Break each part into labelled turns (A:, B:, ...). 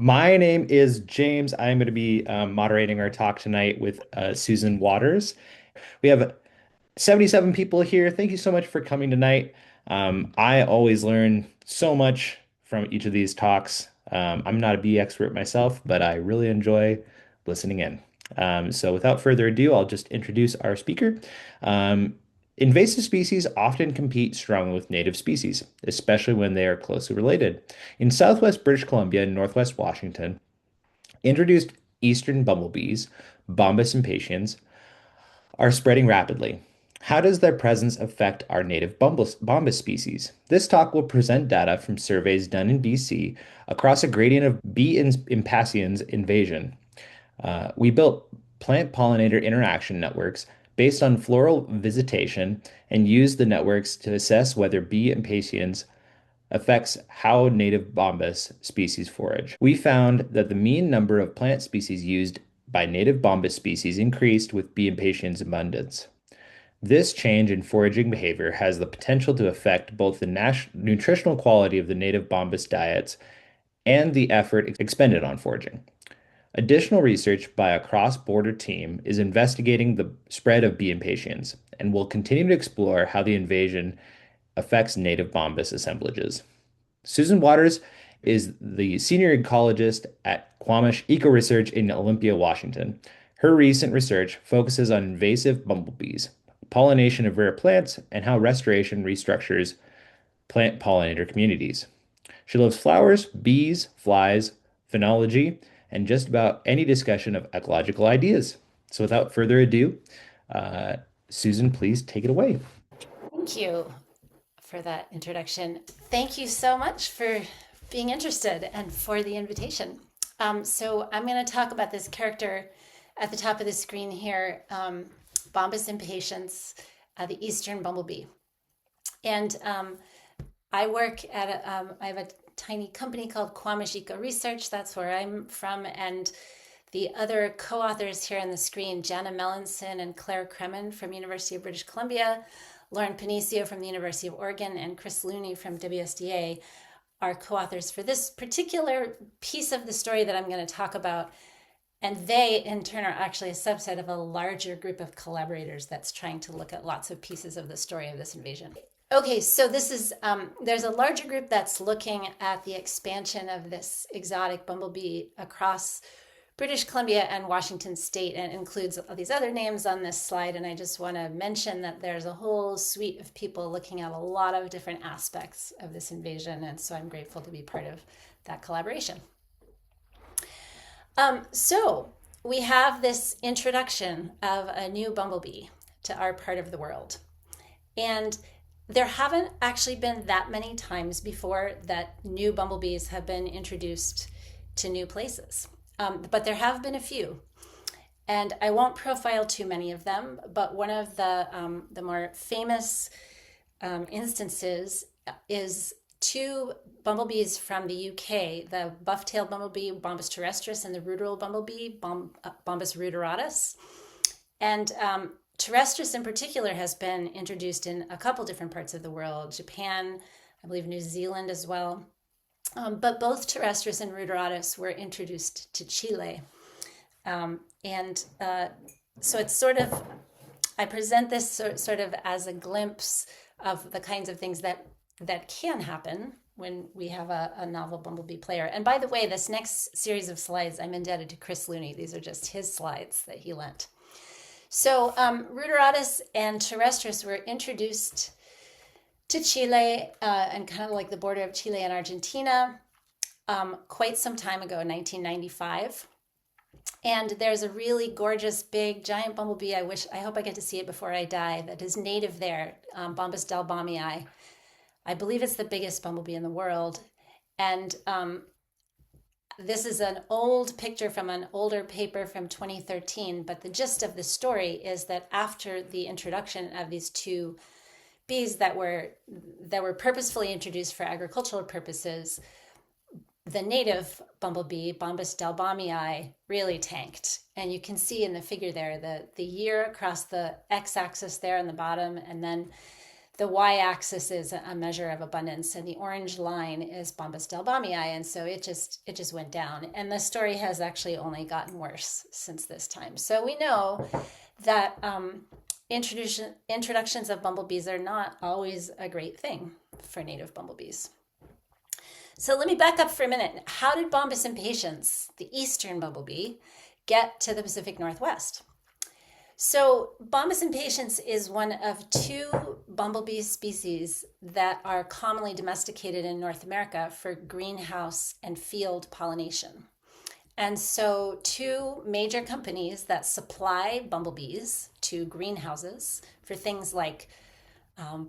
A: My name is James. I'm going to be moderating our talk tonight with Susan Waters. We have 77 people here. Thank you so much for coming tonight. I always learn so much from each of these talks. I'm not a bee expert myself, but I really enjoy listening in. So without further ado, I'll just introduce our speaker. Um, Invasive species often compete strongly with native species, especially when they are closely related. In southwest British Columbia and northwest Washington, introduced eastern bumblebees, Bombus impatiens, are spreading rapidly. How does their presence affect our native Bombus species? This talk will present data from surveys done in BC across a gradient of Impatiens invasion. We built plant-pollinator interaction networks based on floral visitation and used the networks to assess whether bee impatiens affects how native Bombus species forage. We found that the mean number of plant species used by native Bombus species increased with bee impatiens abundance. This change in foraging behavior has the potential to affect both the nutritional quality of the native Bombus diets and the effort expended on foraging. Additional research by a cross-border team is investigating the spread of bee impatiens and will continue to explore how the invasion affects native Bombus assemblages. Susan Waters is the senior ecologist at Quamash Eco Research in Olympia, Washington. Her recent research focuses on invasive bumblebees, pollination of rare plants, and how restoration restructures plant pollinator communities. She loves flowers, bees, flies, phenology, and just about any discussion of ecological ideas. So without further ado, uh, Susan, please take it away.
B: Thank you for that introduction. Thank you so much for being interested and for the invitation. So I'm going to talk about this character at the top of the screen here, Bombus impatiens, the eastern bumblebee. And I work at I have a tiny company called Quamash Eco Research. That's where I'm from. And the other co-authors here on the screen, Jana Melanson and Claire Kremen from University of British Columbia, Lauren Panicio from the University of Oregon, and Chris Looney from WSDA, are co-authors for this particular piece of the story that I'm going to talk about. And they, in turn, are actually a subset of a larger group of collaborators that's trying to look at lots of pieces of the story of this invasion. Okay, so this is, there's a larger group that's looking at the expansion of this exotic bumblebee across British Columbia and Washington State, and includes all these other names on this slide. And I just want to mention that there's a whole suite of people looking at a lot of different aspects of this invasion. And so I'm grateful to be part of that collaboration. So we have this introduction of a new bumblebee to our part of the world. And there haven't actually been that many times before that new bumblebees have been introduced to new places. But there have been a few. And I won't profile too many of them, but one of the more famous instances is two bumblebees from the UK, the buff-tailed bumblebee, Bombus terrestris, and the ruderal bumblebee, Bombus ruderatus. And terrestris in particular has been introduced in a couple different parts of the world, Japan, I believe New Zealand as well. But both terrestris and ruderatus were introduced to Chile. So it's sort of, I present this sort of as a glimpse of the kinds of things that can happen when we have a novel bumblebee player. And by the way, this next series of slides, I'm indebted to Chris Looney. These are just his slides that he lent. So ruderatus and terrestris were introduced to Chile and kind of like the border of Chile and Argentina quite some time ago, 1995. And there's a really gorgeous, big, giant bumblebee. I hope I get to see it before I die. That is native there, Bombus dalbamii. I believe it's the biggest bumblebee in the world. And this is an old picture from an older paper from 2013. But the gist of the story is that after the introduction of these two bees that were purposefully introduced for agricultural purposes, the native bumblebee, Bombus dalbamii, really tanked. And you can see in the figure there the year across the x-axis there on the bottom, and then the y-axis is a measure of abundance, and the orange line is Bombus delbaumii, and so it just went down. And the story has actually only gotten worse since this time. So we know that introductions of bumblebees are not always a great thing for native bumblebees. So let me back up for a minute. How did Bombus impatiens, the eastern bumblebee, get to the Pacific Northwest? So Bombus impatiens is one of two bumblebee species that are commonly domesticated in North America for greenhouse and field pollination. And so two major companies that supply bumblebees to greenhouses for things like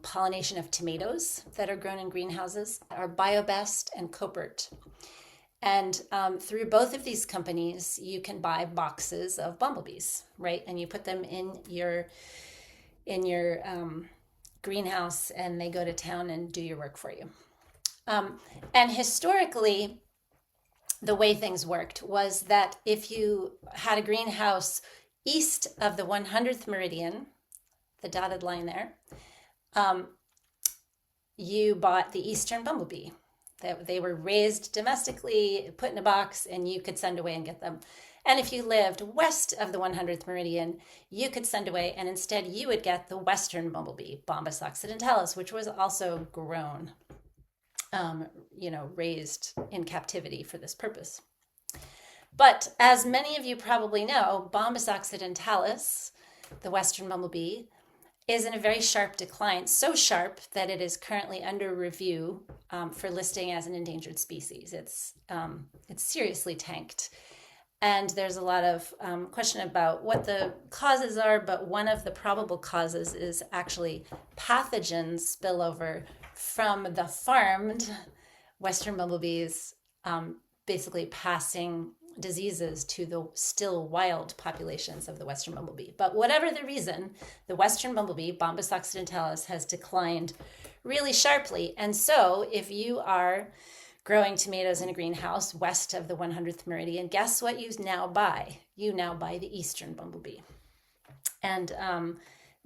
B: pollination of tomatoes that are grown in greenhouses are BioBest and Copert. And through both of these companies, you can buy boxes of bumblebees, right? And you put them in your greenhouse, and they go to town and do your work for you. And historically, the way things worked was that if you had a greenhouse east of the 100th meridian, the dotted line there, you bought the eastern bumblebee. That they were raised domestically, put in a box, and you could send away and get them. And if you lived west of the 100th meridian, you could send away, and instead you would get the western bumblebee, Bombus occidentalis, which was also grown, raised in captivity for this purpose. But as many of you probably know, Bombus occidentalis, the western bumblebee, is in a very sharp decline, so sharp that it is currently under review for listing as an endangered species. It's seriously tanked. And there's a lot of question about what the causes are, but one of the probable causes is actually pathogen spillover from the farmed western bumblebees, basically passing diseases to the still wild populations of the western bumblebee. But whatever the reason, the western bumblebee, Bombus occidentalis, has declined really sharply. And so if you are growing tomatoes in a greenhouse west of the 100th meridian, guess what you now buy? You now buy the eastern bumblebee. And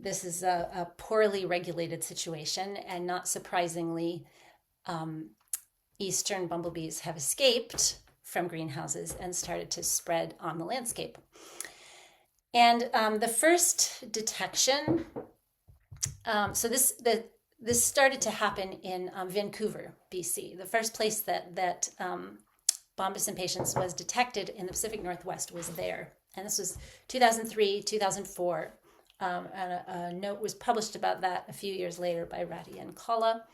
B: this is a poorly regulated situation, and not surprisingly, eastern bumblebees have escaped from greenhouses and started to spread on the landscape. And the first detection, so this started to happen in Vancouver, BC. The first place that Bombus impatiens was detected in the Pacific Northwest was there. And this was 2003, 2004. And a note was published about that a few years later by Ratty and Kalla.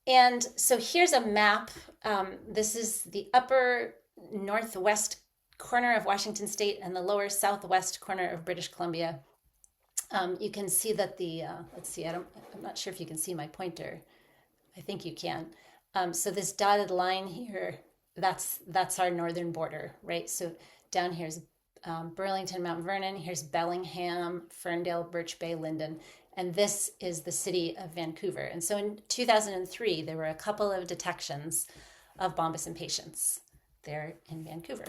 B: And so here's a map. This is the upper northwest corner of Washington State and the lower southwest corner of British Columbia. You can see that let's see, I'm not sure if you can see my pointer. I think you can. So this dotted line here, that's our northern border, right? So down here's Burlington, Mount Vernon. Here's Bellingham, Ferndale, Birch Bay, Linden. And this is the city of Vancouver. And so in 2003, there were a couple of detections of Bombus impatiens there in Vancouver.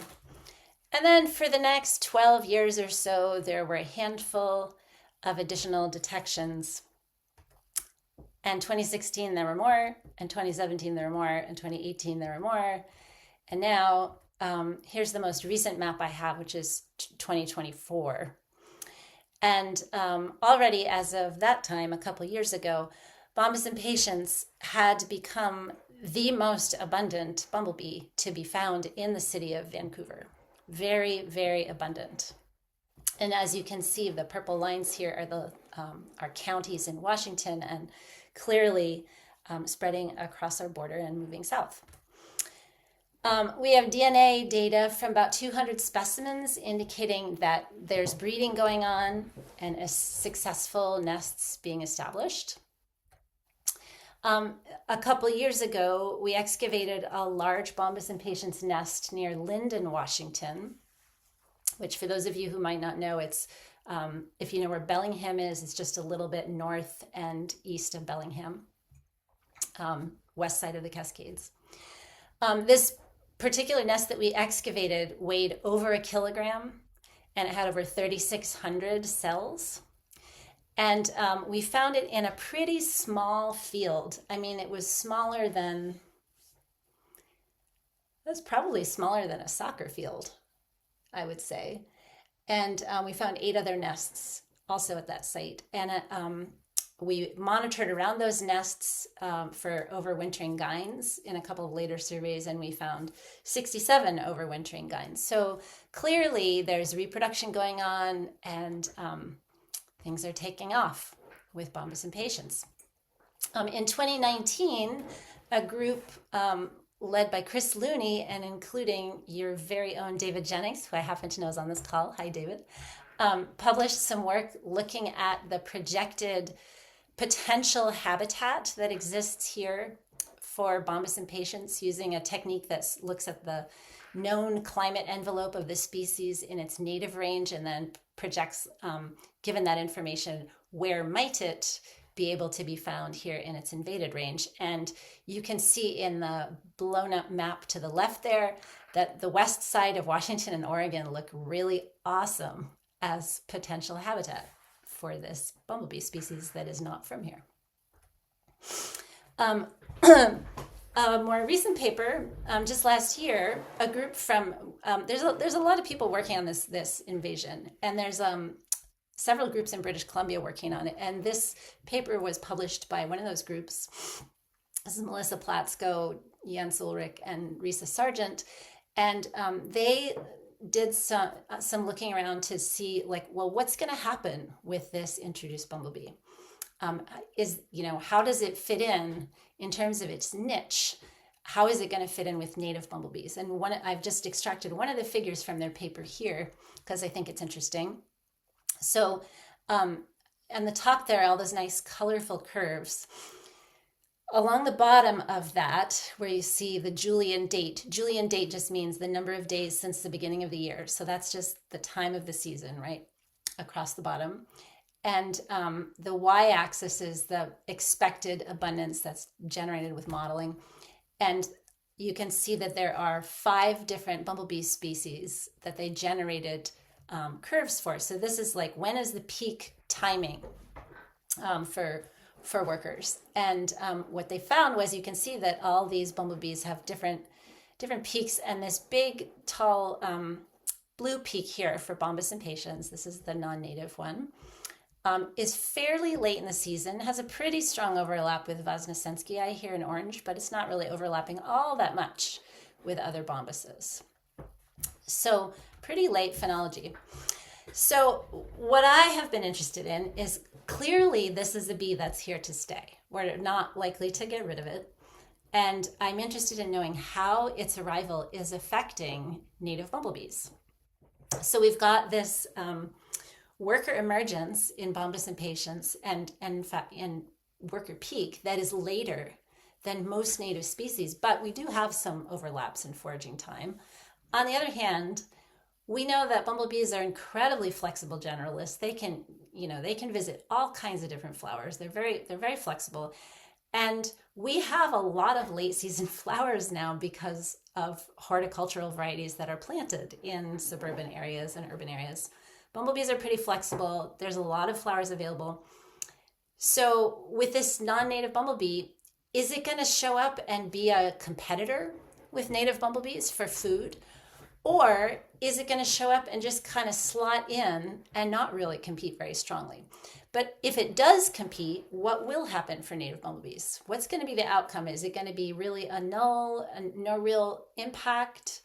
B: And then for the next 12 years or so, there were a handful of additional detections. And 2016, there were more. And 2017, there were more. And 2018, there were more. And now, here's the most recent map I have, which is 2024. And already as of that time, a couple years ago, Bombus impatiens had become the most abundant bumblebee to be found in the city of Vancouver. Very, very abundant. And as you can see, the purple lines here are counties in Washington, and clearly spreading across our border and moving south. We have DNA data from about 200 specimens indicating that there's breeding going on and a successful nests being established. A couple years ago, we excavated a large Bombus impatiens nest near Linden, Washington, which for those of you who might not know, it's if you know where Bellingham is, it's just a little bit north and east of Bellingham, west side of the Cascades. This particular nest that we excavated weighed over 1 kilogram, and it had over 3,600 cells. And we found it in a pretty small field. I mean, it was smaller than, it was probably smaller than a soccer field, I would say. And we found 8 other nests also at that site. And we monitored around those nests for overwintering gines in a couple of later surveys, and we found 67 overwintering gines. So clearly there's reproduction going on, and things are taking off with Bombus impatiens. In 2019, a group led by Chris Looney and including your very own David Jennings, who I happen to know is on this call. Hi, David. Published some work looking at the projected potential habitat that exists here for Bombus impatiens using a technique that looks at the known climate envelope of the species in its native range and then projects, given that information, where might it be able to be found here in its invaded range. And you can see in the blown up map to the left there that the west side of Washington and Oregon look really awesome as potential habitat for this bumblebee species that is not from here. A more recent paper, just last year, a group from, there's a lot of people working on this invasion, and there's several groups in British Columbia working on it. And this paper was published by one of those groups. This is Melissa Platsko, Jens Ulrich, and Risa Sargent. And they did some looking around to see, like, well, what's going to happen with this introduced bumblebee? How does it fit in terms of its niche? How is it going to fit in with native bumblebees? And I've just extracted one of the figures from their paper here because I think it's interesting. So on the top there, all those nice colorful curves. Along the bottom of that, where you see the Julian date just means the number of days since the beginning of the year. So that's just the time of the season, right? Across the bottom. And the y-axis is the expected abundance that's generated with modeling. And you can see that there are 5 different bumblebee species that they generated curves for. So this is like, when is the peak timing for workers? And what they found was, you can see that all these bumblebees have different peaks, and this big, tall blue peak here for Bombus impatiens, this is the non-native one, is fairly late in the season, has a pretty strong overlap with Vosnesenskii here in orange, but it's not really overlapping all that much with other Bombuses. So pretty late phenology. So what I have been interested in is, clearly this is a bee that's here to stay. We're not likely to get rid of it. And I'm interested in knowing how its arrival is affecting native bumblebees. So we've got this worker emergence in Bombus impatiens and in fact in worker peak that is later than most native species, but we do have some overlaps in foraging time. On the other hand, we know that bumblebees are incredibly flexible generalists. They can visit all kinds of different flowers. They're very flexible. And we have a lot of late season flowers now because of horticultural varieties that are planted in suburban areas and urban areas. Bumblebees are pretty flexible. There's a lot of flowers available. So with this non-native bumblebee, is it going to show up and be a competitor with native bumblebees for food? Or is it going to show up and just kind of slot in and not really compete very strongly? But if it does compete, what will happen for native bumblebees? What's going to be the outcome? Is it going to be really a null, no real impact,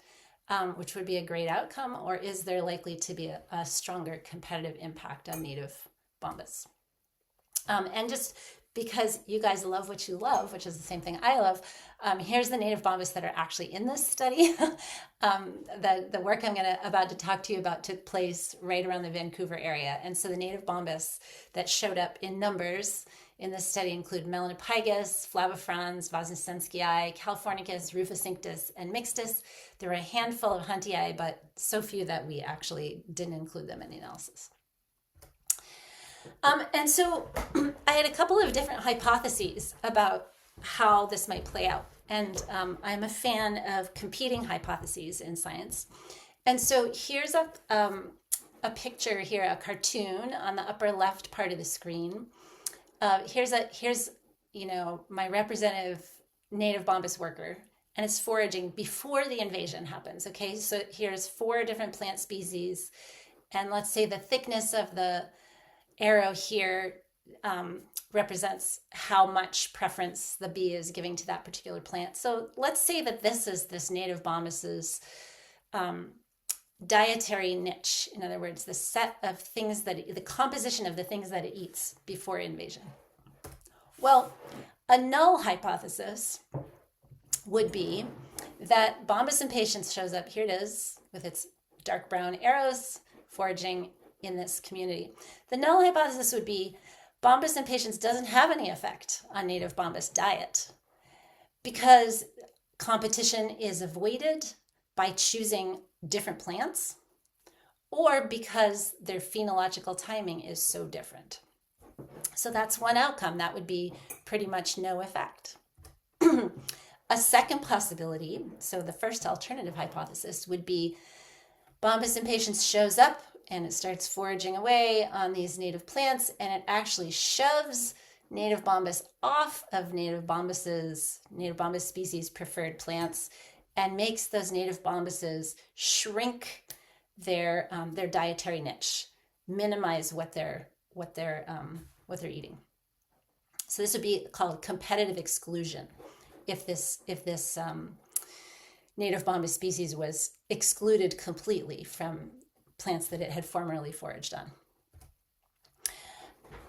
B: which would be a great outcome? Or is there likely to be a stronger competitive impact on native Bombus? And just because you guys love what you love, which is the same thing I love, here's the native Bombus that are actually in this study. The work I'm about to talk to you about took place right around the Vancouver area. And so the native Bombus that showed up in numbers in this study include Melanopygus, Flavifrons, Vosnesenskii, Californicus, Rufosinctus, and Mixtus. There were a handful of Huntii, but so few that we actually didn't include them in the analysis. And so I had a couple of different hypotheses about how this might play out. And I'm a fan of competing hypotheses in science. And so here's a picture here, a cartoon on the upper left part of the screen. Here's my representative native Bombus worker, and it's foraging before the invasion happens. Okay, so here's 4 different plant species, and let's say the thickness of the arrow here represents how much preference the bee is giving to that particular plant. So let's say that this is this native Bombus's dietary niche. In other words, the set of things the composition of the things that it eats before invasion. Well, a null hypothesis would be that Bombus impatiens shows up. Here it is with its dark brown arrows foraging in this community. The null hypothesis would be Bombus impatiens doesn't have any effect on native Bombus diet because competition is avoided by choosing different plants or because their phenological timing is so different. So that's one outcome. That would be pretty much no effect. A second possibility, so the first alternative hypothesis would be Bombus impatiens shows up and it starts foraging away on these native plants, and it actually shoves native Bombus off of native Bombus species preferred plants and makes those native Bombuses shrink their dietary niche, minimize what they're eating. So this would be called competitive exclusion if this native Bombus species was excluded completely from plants that it had formerly foraged on.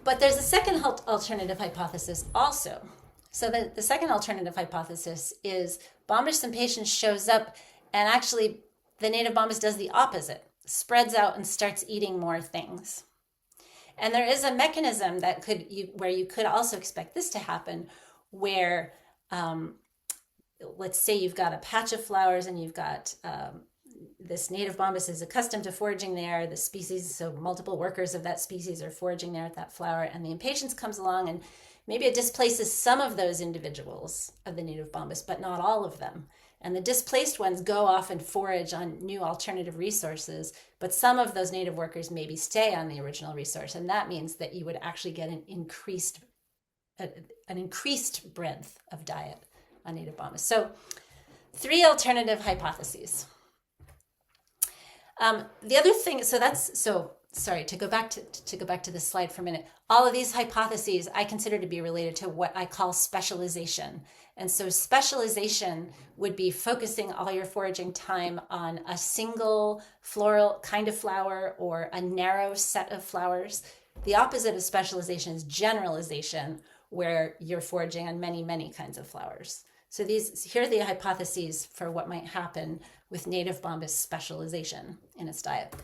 B: But there's a second alternative hypothesis also. So the second alternative hypothesis is Bombus impatiens shows up and actually the native Bombus does the opposite, spreads out and starts eating more things. And there is a mechanism that where you could also expect this to happen, where let's say you've got a patch of flowers and you've got this native Bombus is accustomed to foraging there, the species, so multiple workers of that species are foraging there at that flower, and the impatiens comes along and maybe it displaces some of those individuals of the native Bombus, but not all of them. And the displaced ones go off and forage on new alternative resources, but some of those native workers maybe stay on the original resource. And that means that you would actually get an increased breadth of diet on native Bombus. So 3 alternative hypotheses. The other thing, sorry, to go back to this slide for a minute. All of these hypotheses I consider to be related to what I call specialization. And so specialization would be focusing all your foraging time on a single floral kind of flower or a narrow set of flowers. The opposite of specialization is generalization, where you're foraging on many, many kinds of flowers. So here are the hypotheses for what might happen with native Bombus specialization in its diet.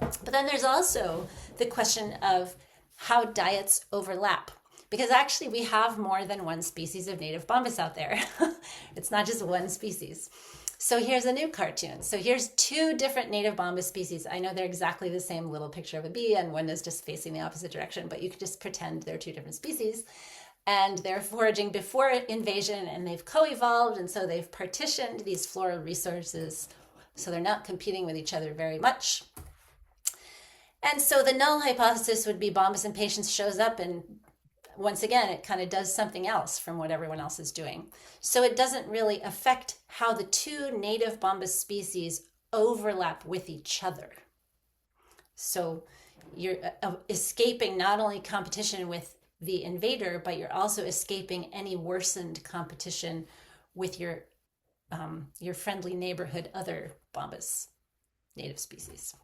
B: But then there's also the question of how diets overlap. Because actually we have more than one species of native Bombus out there. It's not just one species. So here's a new cartoon. So here's 2 different native Bombus species. I know they're exactly the same little picture of a bee and one is just facing the opposite direction, but you could just pretend they're 2 different species. And they're foraging before invasion and they've co-evolved, and so they've partitioned these floral resources so they're not competing with each other very much. And so the null hypothesis would be Bombus impatiens shows up and once again, it kind of does something else from what everyone else is doing. So it doesn't really affect how the 2 native Bombus species overlap with each other. So you're escaping not only competition with the invader, but you're also escaping any worsened competition with your friendly neighborhood other Bombus native species.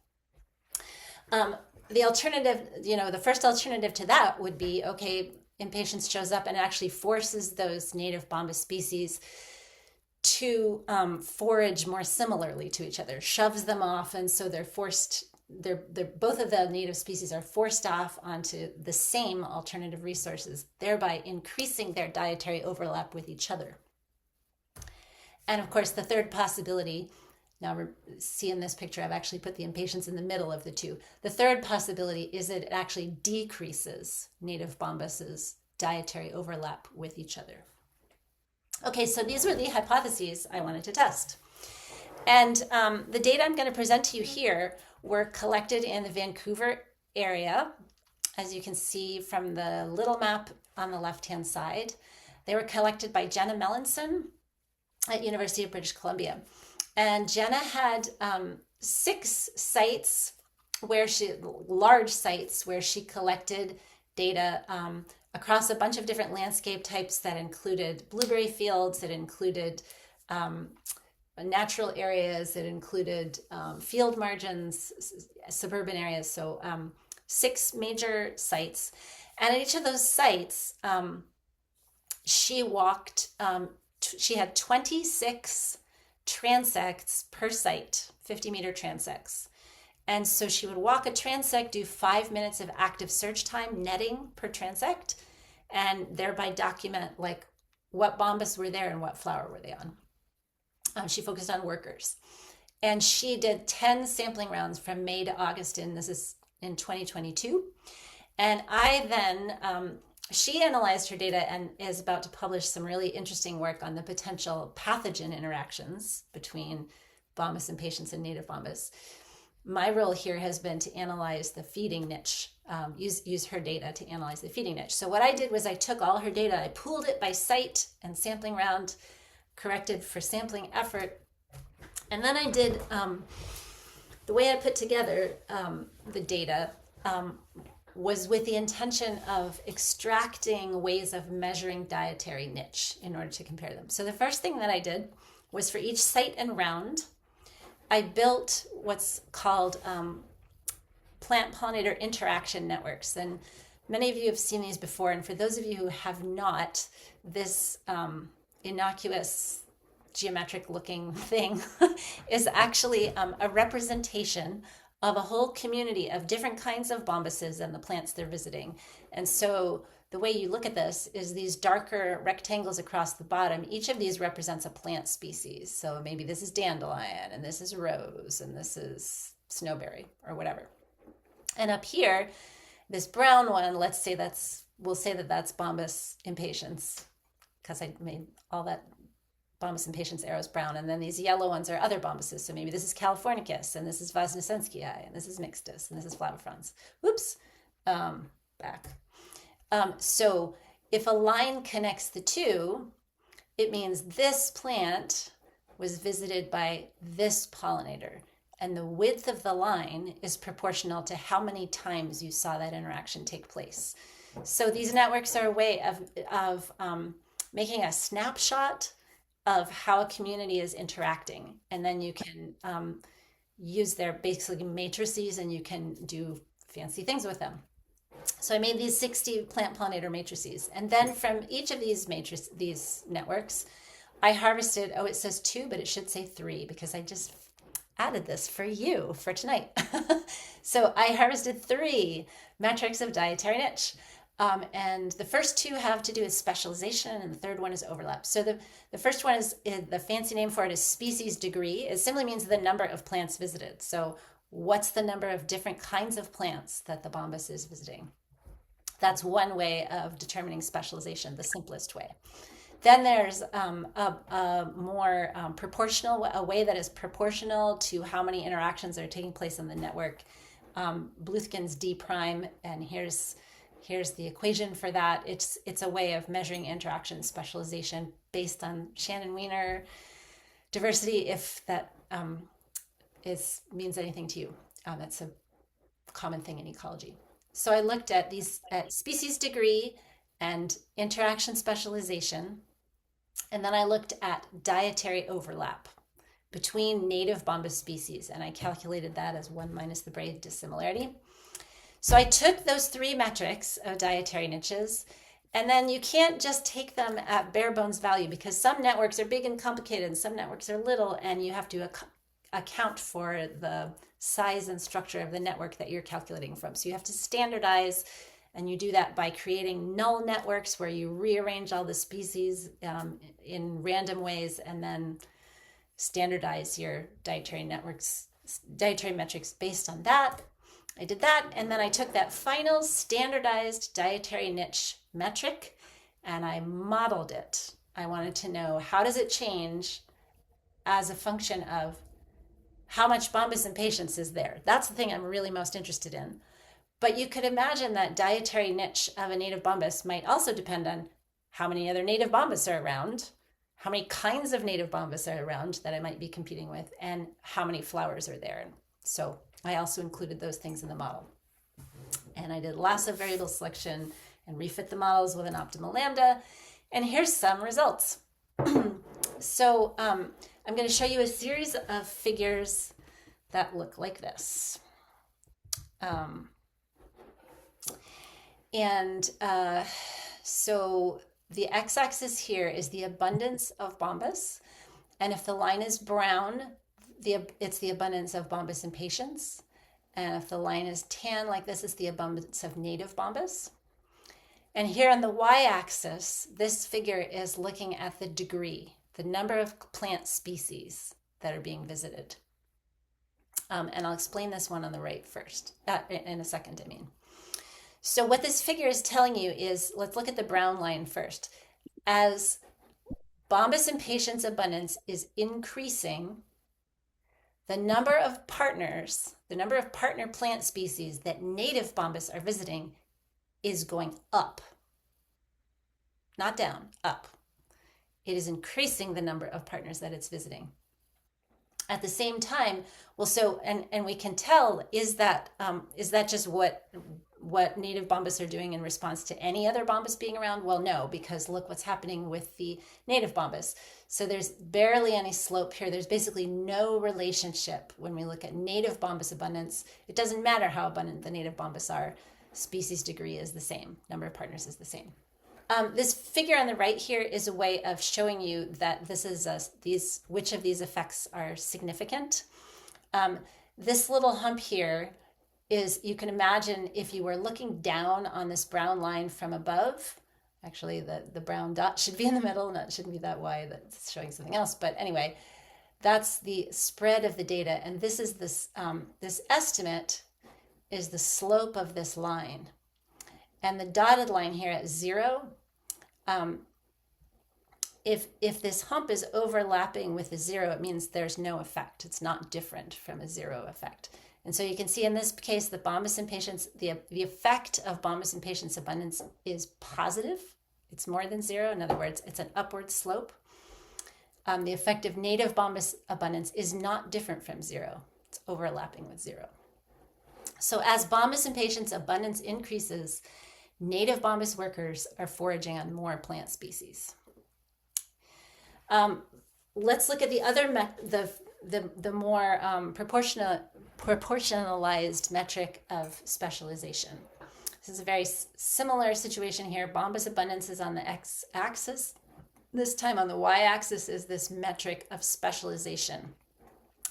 B: The alternative, the first alternative to that would be, okay, impatiens shows up and actually forces those native Bombus species to forage more similarly to each other, shoves them off, and so they're forced. Both of the native species are forced off onto the same alternative resources, thereby increasing their dietary overlap with each other. And of course, the third possibility, now see in this picture, I've actually put the impatiens in the middle of the 2. The third possibility is that it actually decreases native Bombus's dietary overlap with each other. Okay, so these were the hypotheses I wanted to test. And the data I'm going to present to you here were collected in the Vancouver area, as you can see from the little map on the left-hand side. They were collected by Jenna Mellinson at University of British Columbia. And Jenna had 6 sites large sites where she collected data across a bunch of different landscape types that included blueberry fields, that included natural areas, that included field margins, suburban areas. So 6 major sites. And at each of those sites, she walked, she had 26 transects per site, 50-meter transects. And so she would walk a transect, do 5 minutes of active search time netting per transect, and thereby document like what bombus were there and what flower were they on. She focused on workers. And she did 10 sampling rounds from May to August, and this is in 2022. And I then, she analyzed her data and is about to publish some really interesting work on the potential pathogen interactions between Bombus impatiens and native Bombus. My role here has been to analyze the feeding niche, use her data to analyze the feeding niche. So what I did was I took all her data, I pooled it by site and sampling round, corrected for sampling effort. And then I did, the way I put together the data was with the intention of extracting ways of measuring dietary niche in order to compare them. So the first thing that I did was for each site and round, I built what's called plant-pollinator interaction networks. And many of you have seen these before. And for those of you who have not, this innocuous geometric looking thing is actually a representation of a whole community of different kinds of bombuses and the plants they're visiting. And so the way you look at this is these darker rectangles across the bottom. Each of these represents a plant species. So maybe this is dandelion, and this is rose, and this is snowberry, or whatever. And up here, this brown one, we'll say that that's Bombus impatiens, because I made all that Bombus impatiens arrows brown. And then these yellow ones are other bombuses. So maybe this is Californicus, and this is Vosnesenskii, and this is Mixtus, and this is Flavifrons. Whoops, back. So if a line connects the two, it means this plant was visited by this pollinator. And the width of the line is proportional to how many times you saw that interaction take place. So these networks are a way of making a snapshot of how a community is interacting. And then you can use their basically matrices, and you can do fancy things with them. So I made these 60 plant pollinator matrices. And then from each of these networks, I harvested, it says 2, but it should say 3 because I just added this for you for tonight. So I harvested 3 metrics of dietary niche. And the first 2 have to do with specialization, and the third one is overlap. So the first one is, the fancy name for it is species degree. It simply means the number of plants visited. So what's the number of different kinds of plants that the bombus is visiting? That's one way of determining specialization, the simplest way. Then there's a more proportional, a way that is proportional to how many interactions are taking place on the network. Bluthgen's D prime, and here's the equation for that. It's a way of measuring interaction specialization based on Shannon-Weiner diversity, if that means anything to you. That's a common thing in ecology. So I looked at at species degree and interaction specialization, and then I looked at dietary overlap between native bombus species, and I calculated that as 1 minus the Bray dissimilarity. So I took those 3 metrics of dietary niches, and then you can't just take them at bare bones value, because some networks are big and complicated and some networks are little, and you have to account for the size and structure of the network that you're calculating from. So you have to standardize, and you do that by creating null networks where you rearrange all the species in random ways, and then standardize your dietary metrics based on that. I did that, and then I took that final standardized dietary niche metric and I modeled it. I wanted to know, how does it change as a function of how much Bombus impatiens is there. That's the thing I'm really most interested in. But you could imagine that dietary niche of a native Bombus might also depend on how many other native Bombus are around, how many kinds of native Bombus are around that I might be competing with, and how many flowers are there. So I also included those things in the model. And I did lots of variable selection and refit the models with an optimal lambda. And here's some results. So I'm going to show you a series of figures that look like this. So the x-axis here is the abundance of Bombus. And if the line is brown, it's the abundance of Bombus impatiens. And if the line is tan like this, it's the abundance of native Bombus. And here on the y-axis, this figure is looking at the degree, the number of plant species that are being visited. And I'll explain this one on the right first, in a second, I mean. So what this figure is telling you is, let's look at the brown line first. As Bombus impatiens abundance is increasing, the number of partners, the number of partner plant species that native Bombus are visiting is going up. Not down, up. It is increasing the number of partners that it's visiting. At the same time, well, so, and we can tell, is that just what native Bombus are doing in response to any other Bombus being around? Well, no, because look what's happening with the native Bombus. So there's barely any slope here. There's basically no relationship when we look at native Bombus abundance. It doesn't matter how abundant the native Bombus are. Species degree is the same. Number of partners is the same. This figure on the right here is a way of showing you that this is which of these effects are significant. This little hump here is, you can imagine if you were looking down on this brown line from above. Actually, the brown dot should be in the middle, and it shouldn't be that wide. That's showing something else. But anyway, that's the spread of the data, and this is this estimate is the slope of this line, and the dotted line here at 0. If this hump is overlapping with a 0, it means there's no effect. It's not different from a 0 effect. And so you can see in this case, the Bombus impatiens, the effect of Bombus impatiens abundance is positive. It's more than 0. In other words, it's an upward slope. The effect of native Bombus abundance is not different from 0. It's overlapping with 0. So as Bombus impatiens abundance increases, native Bombus workers are foraging on more plant species. Let's look at the other the more proportionalized metric of specialization. This is a very similar situation here. Bombus abundance is on the x-axis. This time on the y-axis is this metric of specialization.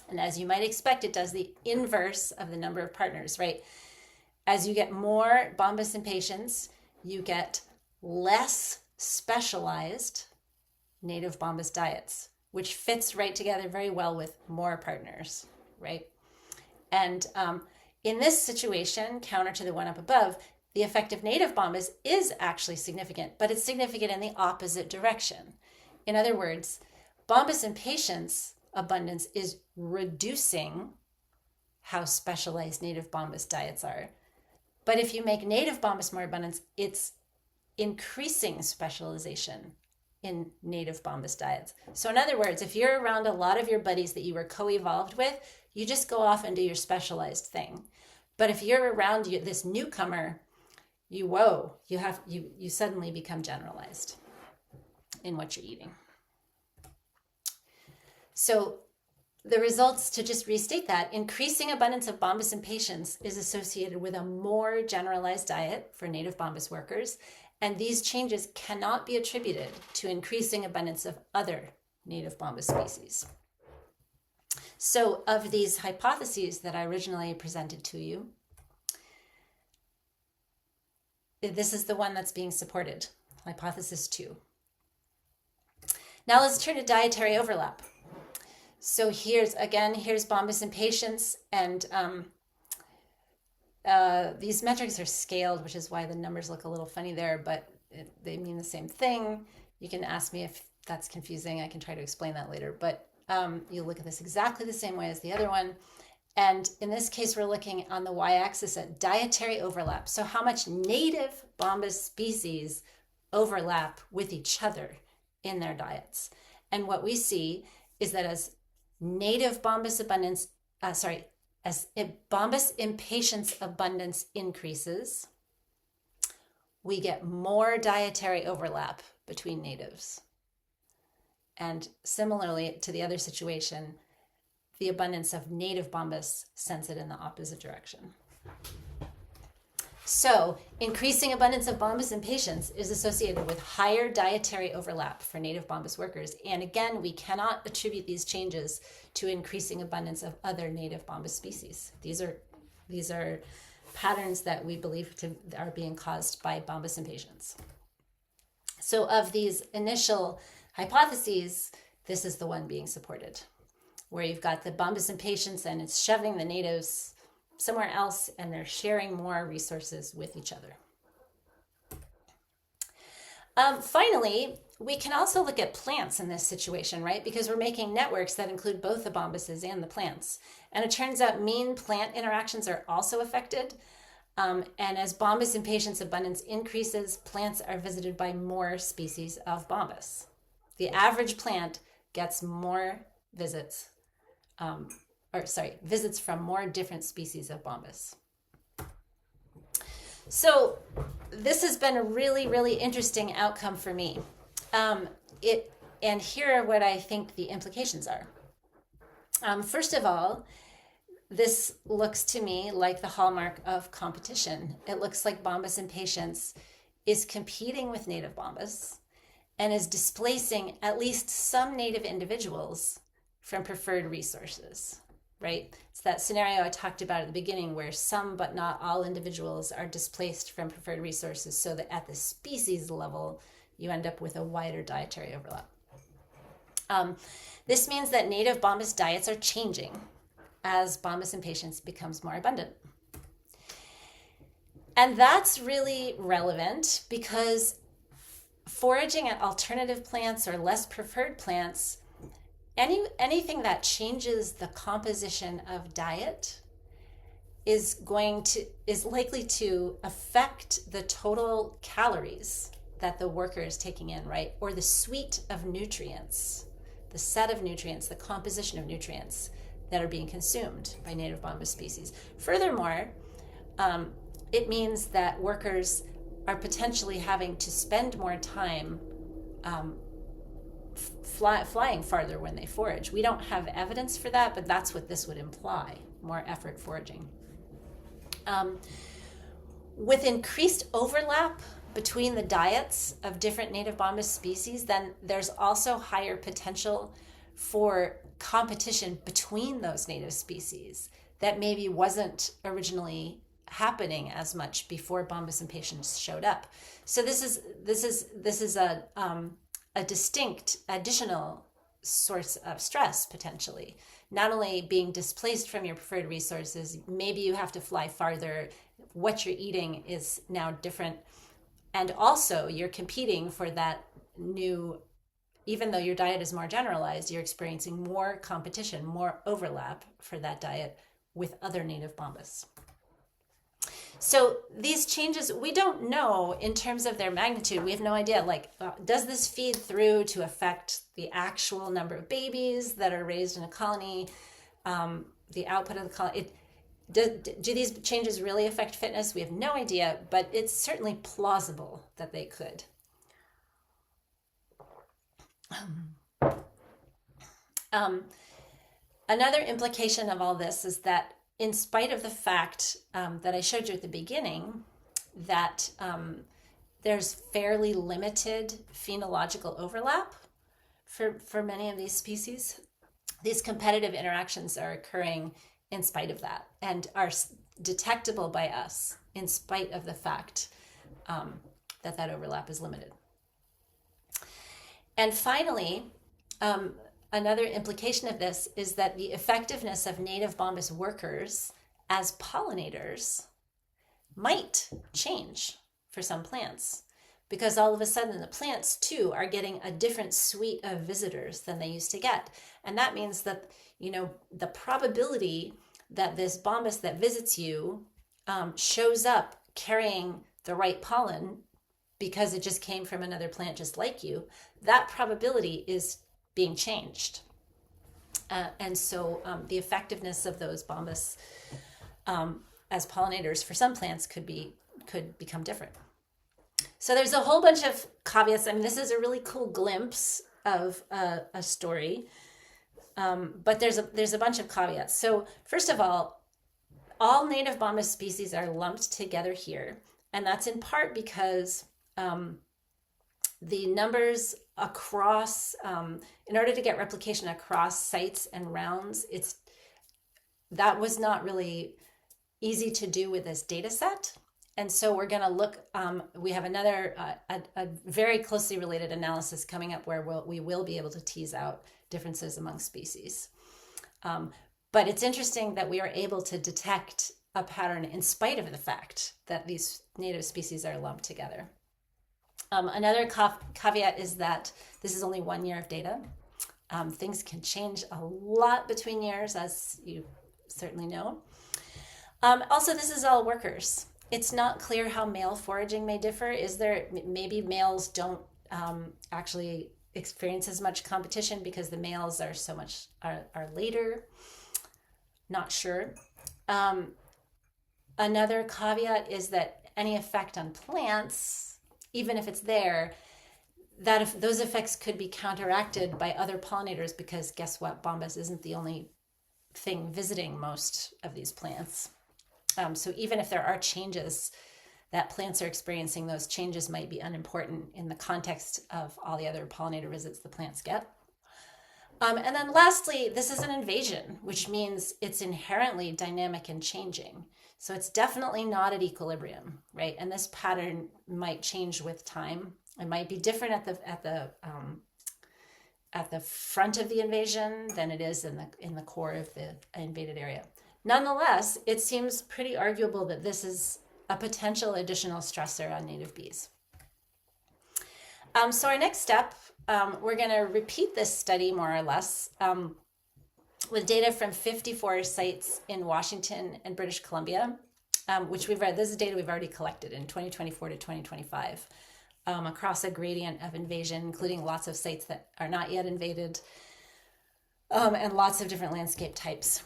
B: And as you might expect, it does the inverse of the number of partners, right? As you get more Bombus impatiens, you get less specialized native Bombus diets, which fits right together very well with more partners, right? And in this situation, counter to the one up above, the effect of native Bombus is actually significant, but it's significant in the opposite direction. In other words, Bombus impatiens abundance is reducing how specialized native Bombus diets are. But if you make native Bombus more abundant, it's increasing specialization in native Bombus diets. So in other words, if you're around a lot of your buddies that you were co-evolved with, you just go off and do your specialized thing. But if you're around this newcomer, you suddenly become generalized in what you're eating. So the results, to just restate that, increasing abundance of Bombus impatiens is associated with a more generalized diet for native Bombus workers, and these changes cannot be attributed to increasing abundance of other native Bombus species. So of these hypotheses that I originally presented to you, this is the one that's being supported, hypothesis 2. Now let's turn to dietary overlap. So here's Bombus impatiens, and these metrics are scaled, which is why the numbers look a little funny there, but they mean the same thing. You can ask me if that's confusing. I can try to explain that later. But You look at this exactly the same way as the other one. And in this case, we're looking on the y-axis at dietary overlap. So how much native Bombus species overlap with each other in their diets. And what we see is that as native Bombus abundance, as Bombus impatiens abundance increases, we get more dietary overlap between natives. And similarly to the other situation, the abundance of native Bombus sends it in the opposite direction. So increasing abundance of Bombus impatiens is associated with higher dietary overlap for native Bombus workers. And again, we cannot attribute these changes to increasing abundance of other native Bombus species. These are patterns that we believe are being caused by Bombus impatiens. So of these initial hypotheses, this is the one being supported, where you've got the Bombus impatiens and it's shoving the natives somewhere else and they're sharing more resources with each other. Finally, we can also look at plants in this situation, right? Because we're making networks that include both the Bombuses and the plants. And it turns out mean plant interactions are also affected. And as Bombus impatiens abundance increases, plants are visited by more species of Bombus. The average plant gets more visits visits from more different species of Bombus. So this has been a really, really interesting outcome for me. And here are what I think the implications are. First of all, this looks to me like the hallmark of competition. It looks like Bombus impatiens is competing with native Bombus and is displacing at least some native individuals from preferred resources, right? It's that scenario I talked about at the beginning where some but not all individuals are displaced from preferred resources so that at the species level, you end up with a wider dietary overlap. This means that native Bombus diets are changing as Bombus impatiens becomes more abundant. And that's really relevant because foraging at alternative plants or less preferred plants, anything that changes the composition of diet is likely to affect the total calories that the worker is taking in, right? Or the suite of nutrients, the set of nutrients, the composition of nutrients that are being consumed by native Bombus species. Furthermore, it means that workers are potentially having to spend more time flying farther when they forage. We don't have evidence for that, but that's what this would imply, more effort foraging. With increased overlap between the diets of different native Bombus species, then there's also higher potential for competition between those native species that maybe wasn't originally happening as much before Bombus impatiens showed up. So this is a distinct additional source of stress potentially. Not only being displaced from your preferred resources, maybe you have to fly farther. What you're eating is now different. And also you're competing for that new, even though your diet is more generalized, you're experiencing more competition, more overlap for that diet with other native Bombus. So these changes, we don't know in terms of their magnitude. We have no idea, does this feed through to affect the actual number of babies that are raised in a colony, the output of the colony? Do these changes really affect fitness? We have no idea, but it's certainly plausible that they could. Another implication of all this is that in spite of the fact that I showed you at the beginning that there's fairly limited phenological overlap for many of these species, these competitive interactions are occurring in spite of that and are detectable by us in spite of the fact that overlap is limited. And finally, another implication of this is that the effectiveness of native Bombus workers as pollinators might change for some plants because all of a sudden the plants too are getting a different suite of visitors than they used to get. And that means that, the probability that this bombus that visits you shows up carrying the right pollen because it just came from another plant just like you, that probability is being changed. And so the effectiveness of those bombus as pollinators for some plants could become different. So there's a whole bunch of caveats. I mean, this is a really cool glimpse of a story, but there's a bunch of caveats. So first of all native Bombus species are lumped together here, and that's in part because the numbers across, in order to get replication across sites and rounds, that was not really easy to do with this data set. And so we're going to look, we have another, a very closely related analysis coming up where we will be able to tease out differences among species. But it's interesting that we are able to detect a pattern in spite of the fact that these native species are lumped together. Another caveat is that this is only 1 year of data. Things can change a lot between years, as you certainly know. Also, this is all workers. It's not clear how male foraging may differ. Maybe males don't actually experience as much competition because the males are are later. Not sure. Another caveat is that any effect on plants, even if it's there, that if those effects could be counteracted by other pollinators, because guess what? Bombus isn't the only thing visiting most of these plants. So even if there are changes that plants are experiencing, those changes might be unimportant in the context of all the other pollinator visits the plants get. And then lastly, this is an invasion, which means it's inherently dynamic and changing. So it's definitely not at equilibrium, right? And this pattern might change with time. It might be different at the front of the invasion than it is in the core of the invaded area. Nonetheless, it seems pretty arguable that this is a potential additional stressor on native bees. So our next step, we're going to repeat this study more or less with data from 54 sites in Washington and British Columbia, which we've read. This is data we've already collected in 2024 to 2025 across a gradient of invasion, including lots of sites that are not yet invaded and lots of different landscape types.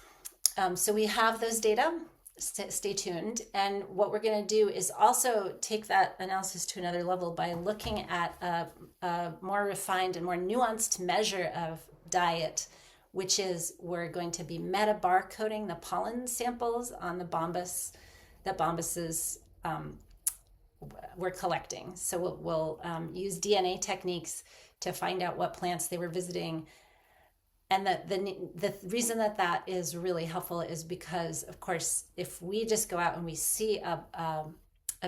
B: So we have those data. Stay tuned. And what we're going to do is also take that analysis to another level by looking at a more refined and more nuanced measure of diet, which is we're going to be metabar coding the pollen samples on the bombus that bombuses we're collecting. So we'll use DNA techniques to find out what plants they were visiting. And the reason that is really helpful is because, of course, if we just go out and we see a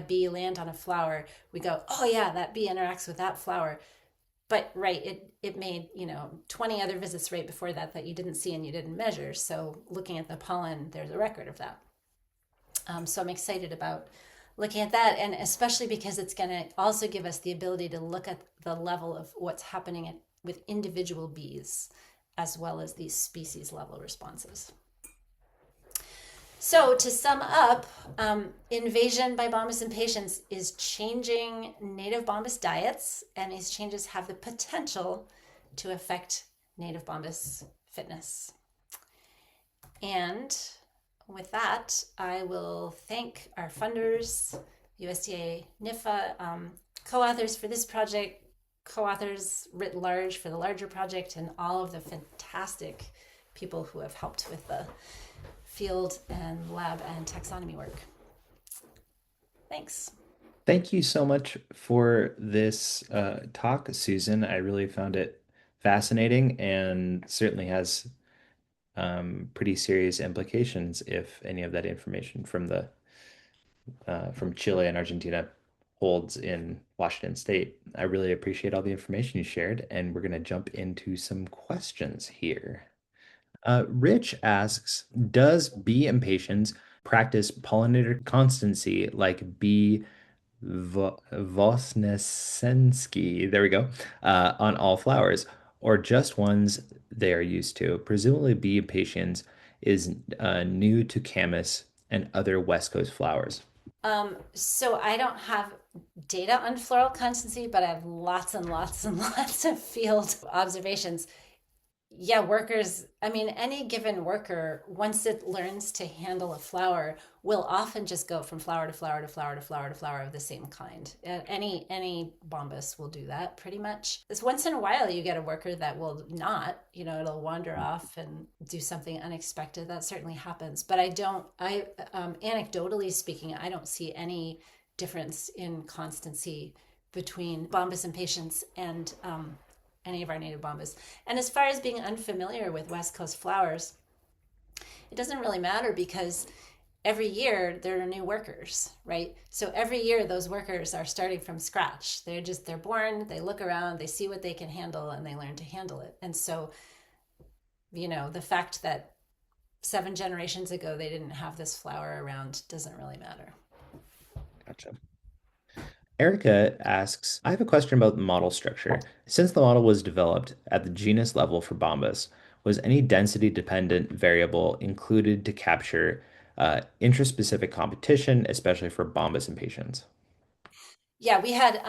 B: bee land on a flower, we go, oh yeah, that bee interacts with that flower. But right, it made 20 other visits right before that you didn't see and you didn't measure. So looking at the pollen, there's a record of that. So I'm excited about looking at that, and especially because it's going to also give us the ability to look at the level of what's happening with individual bees, as well as these species level responses. So to sum up, invasion by Bombus impatiens is changing native Bombus diets, and these changes have the potential to affect native Bombus fitness. And with that, I will thank our funders, USDA, NIFA, co-authors for this project, co-authors writ large for the larger project, and all of the fantastic people who have helped with the field and lab and taxonomy work. Thanks.
A: Thank you so much for this talk, Susan. I really found it fascinating and certainly has pretty serious implications if any of that information from Chile and Argentina holds in Washington State. I really appreciate all the information you shared, and we're going to jump into some questions here. Rich asks, does bee impatiens practice pollinator constancy like bee Vosnesensky, there we go, on all flowers, or just ones they are used to. Presumably, B. impatiens is new to camas and other West Coast flowers.
B: So I don't have data on floral constancy, but I have lots and lots and lots of field observations. Yeah, workers, I mean, any given worker, once it learns to handle a flower, will often just go from flower to flower to flower to flower to flower of the same kind. Any bombus will do that pretty much. It's once in a while you get a worker that will not, it'll wander off and do something unexpected. That certainly happens. But anecdotally speaking, I don't see any difference in constancy between bombus impatiens and any of our native bombas. And as far as being unfamiliar with West Coast flowers, it doesn't really matter because every year there are new workers, right? So every year those workers are starting from scratch. They're born, they look around, they see what they can handle, and they learn to handle it. And so, the fact that 7 generations ago they didn't have this flower around doesn't really matter.
A: Gotcha. Erica asks, I have a question about the model structure. Since the model was developed at the genus level for Bombus, was any density dependent variable included to capture intraspecific competition, especially for Bombus impatiens?
B: Yeah, we had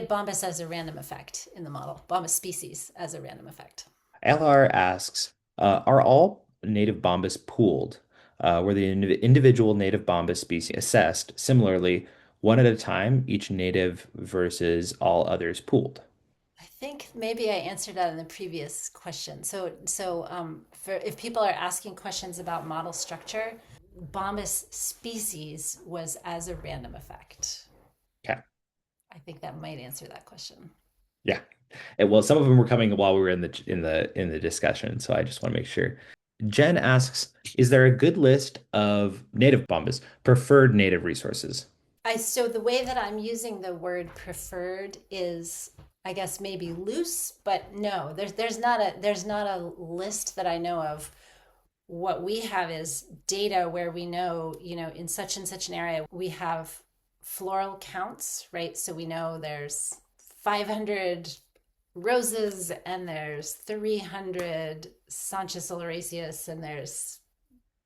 B: Bombus as a random effect in the model, Bombus species as a random effect.
A: LR asks, are all native Bombus pooled? Were the individual native Bombus species assessed similarly, one at a time, each native versus all others pooled?
B: I think maybe I answered that in the previous question. For if people are asking questions about model structure, Bombus species was as a random effect.
A: Okay.
B: I think that might answer that question.
A: Yeah. Well, some of them were coming while we were in the discussion, so I just want to make sure. Jen asks, is there a good list of native Bombas, preferred native resources?
B: So the way that I'm using the word preferred is, I guess, maybe loose, but no, there's not a list that I know of. What we have is data where we know, in such and such an area, we have floral counts, right? So we know there's 500 roses and there's 300 Sanchez oleraceus and there's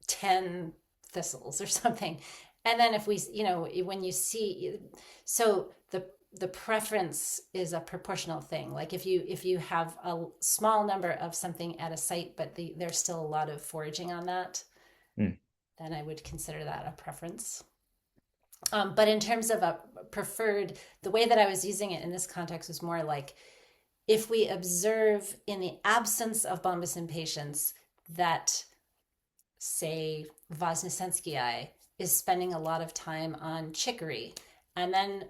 B: 10 thistles or something. And then if we, when you see, so the preference is a proportional thing. Like if you have a small number of something at a site, but there's still a lot of foraging on that,
A: Hmm.
B: then I would consider that a preference. But in terms of a preferred, the way that I was using it in this context was more like if we observe in the absence of Bombus impatiens that, say, Vosnesensky is spending a lot of time on chicory, and then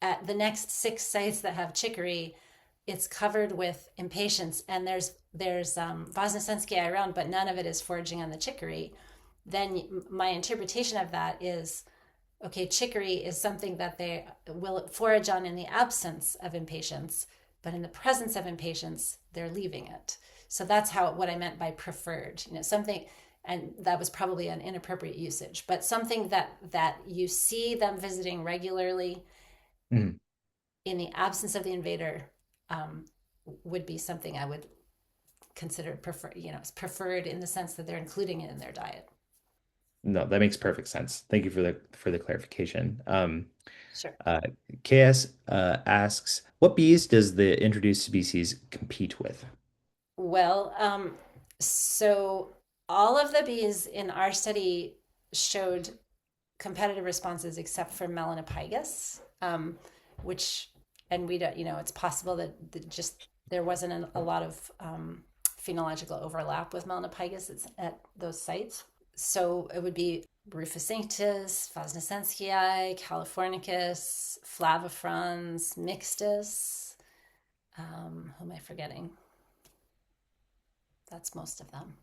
B: at the next 6 sites that have chicory, it's covered with impatiens, and there's Vosnesensky around, but none of it is foraging on the chicory. Then my interpretation of that is okay, chicory is something that they will forage on in the absence of impatiens, but in the presence of impatiens, they're leaving it. So that's what I meant by preferred. Something, and that was probably an inappropriate usage, but something that you see them visiting regularly
A: Mhm.
B: in the absence of the invader um, would be something I would consider preferred in the sense that they're including it in their diet.
A: No, that makes perfect sense. Thank you for the clarification.
B: Sure.
A: Uh, KS asks, what bees does the introduced species compete with?
B: Well, so all of the bees in our study showed competitive responses except for Melanopygus, which, and we don't, it's possible that just there wasn't a lot of phenological overlap with Melanopygus at those sites. So it would be Rufus Rufus Vosnesensky, Californicus, Flavifrons, Mixtus. Who am I forgetting? That's most of them.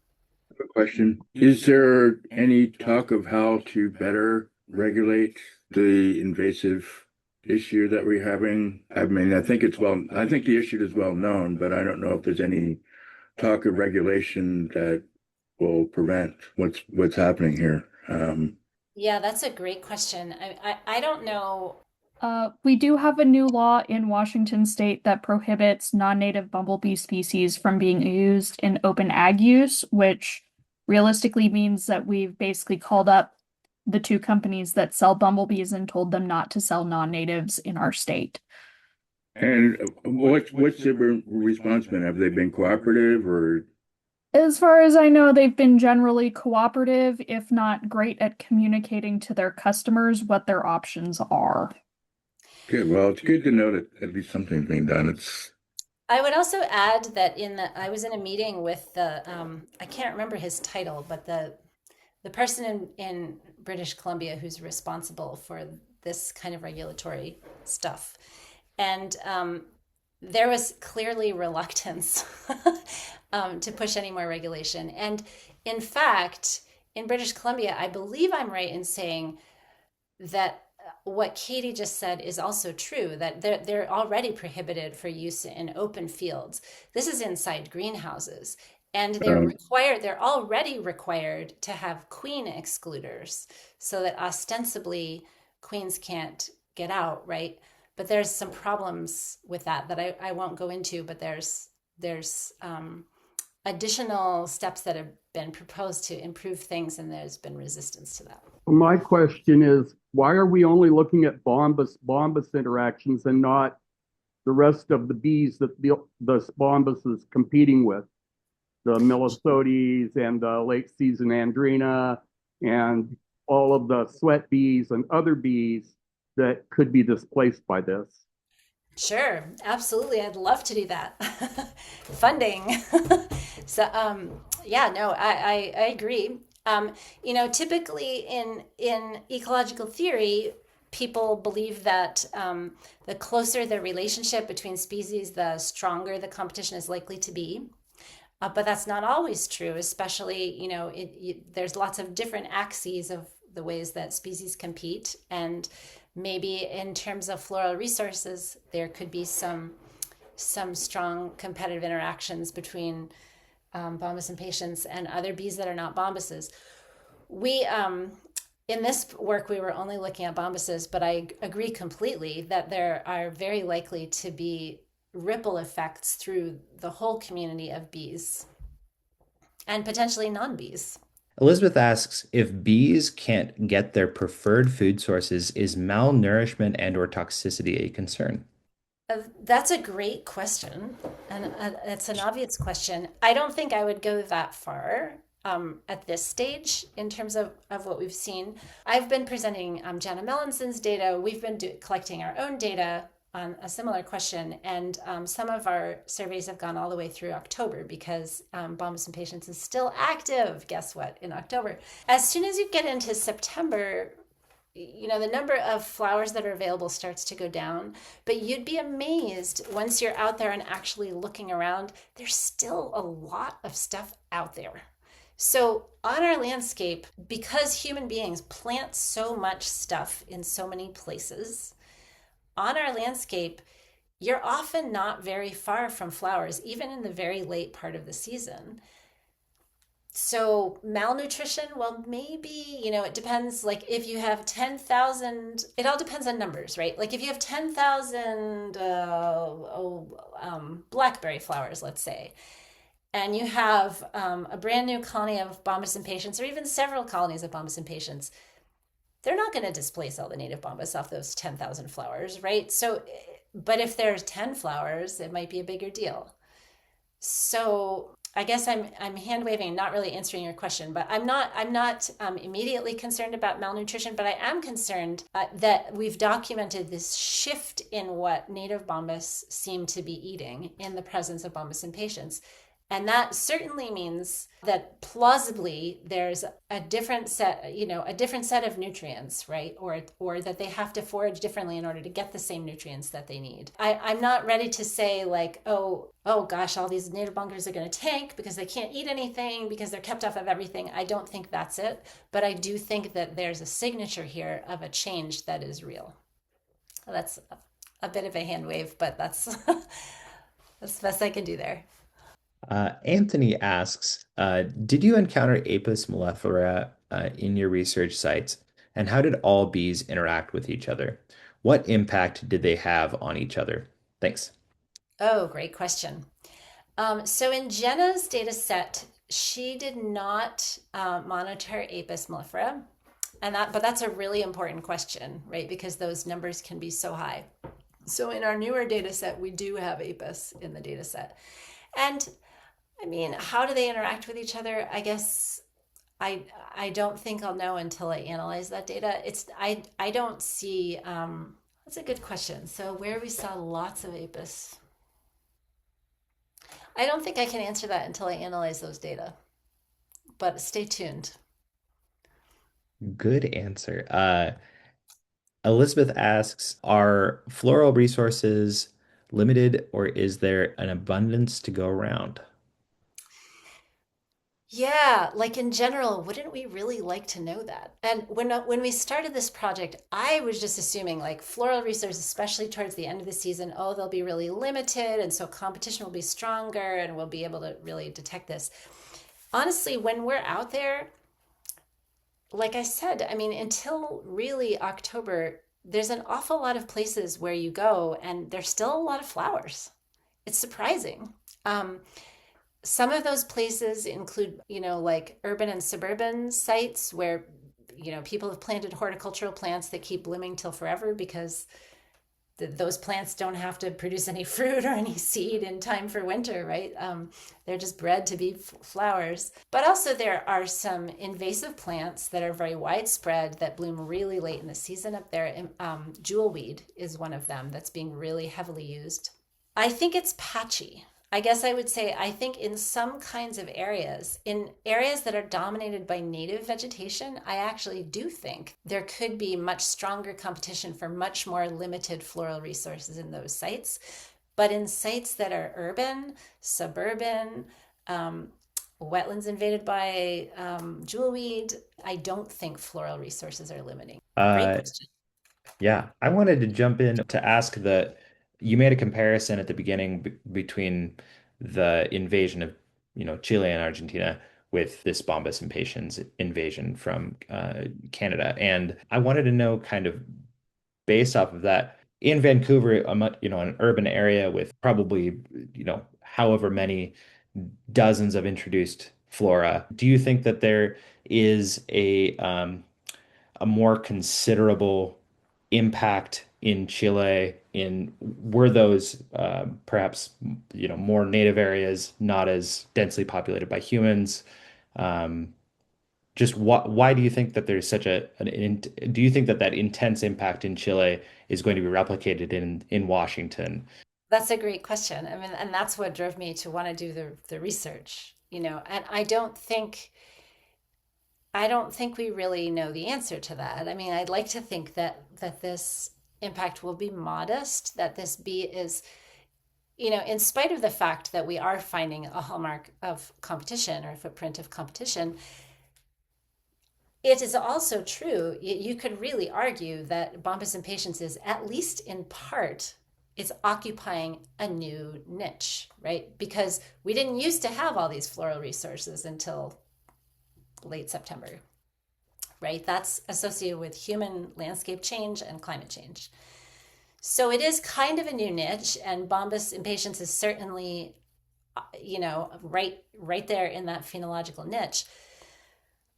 C: A question. Is there any talk of how to better regulate the invasive issue that we're having? I mean, I think the issue is well known, but I don't know if there's any talk of regulation that will prevent what's happening here.
B: Yeah, that's a great question. I don't know.
D: We do have a new law in Washington state that prohibits non-native bumblebee species from being used in open ag use, which realistically means that we've basically called up the two companies that sell bumblebees and told them not to sell non-natives in our state.
C: And what's their response been? Have they been cooperative or?
D: As far as I know, they've been generally cooperative, if not great at communicating to their customers what their options are.
C: Good. Well, it's good to know that at least something's being done. It's
B: I would also add that I was in a meeting with the I can't remember his title, but the person in British Columbia who's responsible for this kind of regulatory stuff. And there was clearly reluctance to push any more regulation. And in fact, in British Columbia, I believe I'm right in saying that what Katie just said is also true, that they're already prohibited for use in open fields. This is inside greenhouses. And
C: um,
B: they're already required to have queen excluders so that ostensibly queens can't get out, right? But there's some problems with that I won't go into, but there's additional steps that have been proposed to improve things, and there's been resistance to that.
E: My question is, why are we only looking at Bombus interactions and not the rest of the bees that the Bombus is competing with? The Millesotes and the late season Andrena and all of the sweat bees and other bees that could be displaced by this.
B: Sure, absolutely. I'd love to do that. Funding. So, yeah, no, I agree. Typically in ecological theory, people believe that the closer the relationship between species, the stronger the competition is likely to be. But that's not always true, especially, there's lots of different axes of the ways that species compete. And maybe in terms of floral resources, there could be some strong competitive interactions between Bombus impatiens and other bees that are not Bombuses. We in this work we were only looking at Bombuses, but I agree completely that there are very likely to be ripple effects through the whole community of bees and potentially non-bees.
A: Elizabeth asks if bees can't get their preferred food sources, is malnourishment and or toxicity a concern?
B: That's a great question, and it's an obvious question. I don't think I would go that far at this stage in terms of what we've seen. I've been presenting Jana Melansson's data. We've been collecting our own data on a similar question, and some of our surveys have gone all the way through October because Bombus impatiens is still active. Guess what? In October, as soon as you get into September, the number of flowers that are available starts to go down, but you'd be amazed once you're out there and actually looking around, there's still a lot of stuff out there. So on our landscape, because human beings plant so much stuff in so many places, on our landscape, you're often not very far from flowers, even in the very late part of the season. So malnutrition, well, maybe, it depends. Like if you have 10,000, it all depends on numbers, right? Like if you have 10,000 blackberry flowers, let's say, and you have a brand new colony of Bombus impatiens, or even several colonies of Bombus impatiens, they're not going to displace all the native Bombus off those 10,000 flowers, right? So, but if there's 10 flowers, it might be a bigger deal. So I guess I'm hand waving, not really answering your question, but I'm not immediately concerned about malnutrition, but I am concerned that we've documented this shift in what native Bombus seem to be eating in the presence of Bombus impatiens. And that certainly means that plausibly there's a different set of nutrients, right? Or that they have to forage differently in order to get the same nutrients that they need. I'm not ready to say like, oh gosh, all these native bunkers are going to tank because they can't eat anything because they're kept off of everything. I don't think that's it. But I do think that there's a signature here of a change that is real. That's a bit of a hand wave, but that's that's the best I can do there.
A: Anthony asks, did you encounter Apis mellifera in your research sites? And how did all bees interact with each other? What impact did they have on each other? Thanks.
B: Oh, great question. So in Jenna's data set, she did not monitor Apis mellifera, but that's a really important question, right? Because those numbers can be so high. So in our newer data set, we do have Apis in the data set. And I mean, how do they interact with each other? I guess I I don't think I'll know until I analyze that data. I don't see that's a good question. So where we saw lots of Apis, I don't think I can answer that until I analyze those data. But stay tuned.
A: Good answer. Elizabeth asks, are floral resources limited or is there an abundance to go around?
B: Yeah, like in general, wouldn't we really like to know that? And when we started this project, I was just assuming like floral resources, especially towards the end of the season, oh, they'll be really limited, and so competition will be stronger, and we'll be able to really detect this. Honestly, when we're out there, like I said, I mean, until really October, there's an awful lot of places where you go, and there's still a lot of flowers. It's surprising. Um, some of those places include, like urban and suburban sites where, people have planted horticultural plants that keep blooming till forever because those plants don't have to produce any fruit or any seed in time for winter, right? They're just bred to be flowers. But also, there are some invasive plants that are very widespread that bloom really late in the season up there. Jewelweed is one of them that's being really heavily used. I think it's patchy. I guess I would say I think in some kinds of areas, in areas that are dominated by native vegetation, I actually do think there could be much stronger competition for much more limited floral resources in those sites. But in sites that are urban, suburban, um, wetlands invaded by jewelweed, I don't think floral resources are limiting. Great
A: Uh,
B: question.
A: yeah, I wanted to jump in to ask that you made a comparison at the beginning between the invasion of, Chile and Argentina with this Bombus impatiens invasion from Canada. And I wanted to know kind of based off of that, in Vancouver, an urban area with probably, however many dozens of introduced flora, do you think that there is a more considerable impact in Chile in were those perhaps more native areas not as densely populated by humans? Um, just why do you think that there's such do you think that that intense impact in Chile is going to be replicated in Washington?
B: That's a great question. I mean, and that's what drove me to want to do the research, and I don't think we really know the answer to that. I mean, I'd like to think that this impact will be modest, that this bee is, in spite of the fact that we are finding a hallmark of competition or a footprint of competition, it is also true. You could really argue that Bombus impatiens is, at least in part, it's occupying a new niche, right? Because we didn't used to have all these floral resources until late September, right? That's associated with human landscape change and climate change. So it is kind of a new niche, and Bombus impatiens is certainly, right there in that phenological niche.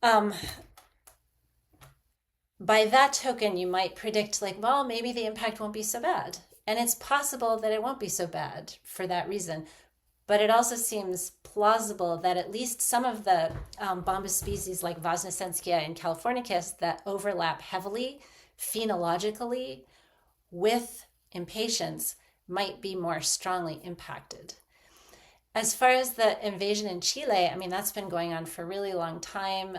B: Um, by that token, you might predict, like, well, maybe the impact won't be so bad. And it's possible that it won't be so bad for that reason. But it also seems plausible that at least some of the Bombus species like Vosnesenskia and Californicus that overlap heavily phenologically with impatiens might be more strongly impacted. As far as the invasion in Chile, I mean, that's been going on for a really long time.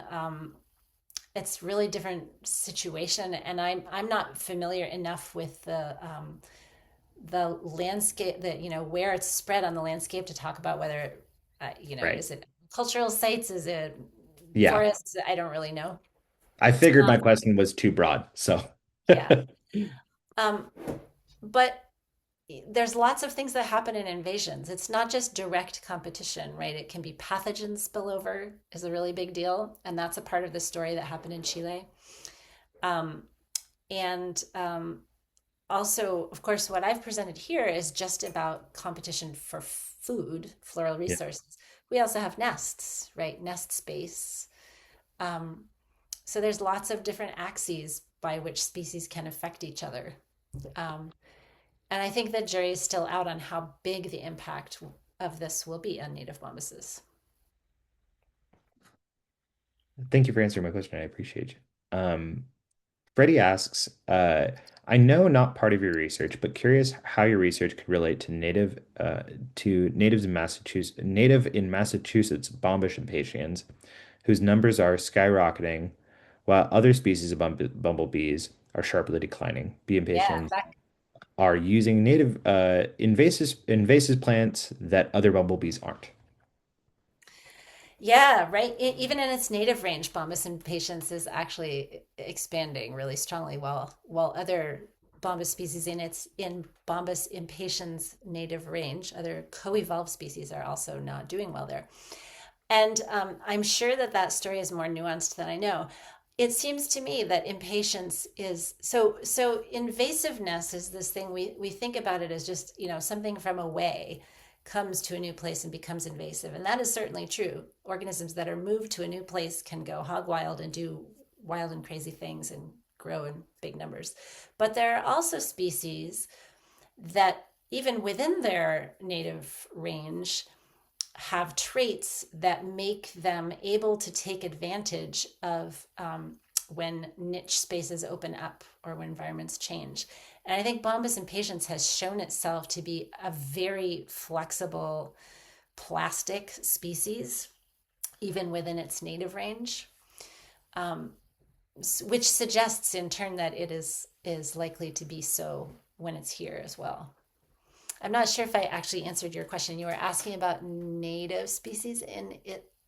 B: It's really different situation, and I'm not familiar enough with the landscape, that where it's spread on the landscape, to talk about whether
A: Right.
B: is it cultural sites, is it
A: Yeah.
B: forests? I don't really know.
A: I figured my
B: Um,
A: question was too broad. So
B: yeah, um, but there's lots of things that happen in invasions. It's not just direct competition, right? It can be pathogen spillover is a really big deal, and that's a part of the story that happened in Chile. Um, and also, of course, what I've presented here is just about competition for food, floral
A: Yeah.
B: resources. We also have nests, right? Nest space. Um, so there's lots of different axes by which species can affect each other. Um, and I think the jury is still out on how big the impact of this will be on native bombuses.
A: Thank you for answering my question. I appreciate you. Freddie asks, I know not part of your research, but curious how your research could relate to native in Massachusetts, Bombus impatiens, whose numbers are skyrocketing, while other species of bumblebees are sharply declining. Bee
B: Yeah,
A: impatiens are using native invasive plants that other bumblebees aren't.
B: yeah, right. Even in its native range, Bombus impatiens is actually expanding really strongly, while other Bombus species in Bombus impatiens native range, other co-evolved species are also not doing well there. And I'm sure that that story is more nuanced than I know. It seems to me that impatience is so invasiveness is this thing we think about it as just, something from away comes to a new place and becomes invasive. And that is certainly true. Organisms that are moved to a new place can go hog wild and do wild and crazy things and grow in big numbers. But there are also species that even within their native range have traits that make them able to take advantage of when niche spaces open up or when environments change. And I think Bombus impatiens has shown itself to be a very flexible plastic species, even within its native range, um, which suggests in turn that it is likely to be so when it's here as well. I'm not sure if I actually answered your question. You were asking about native species in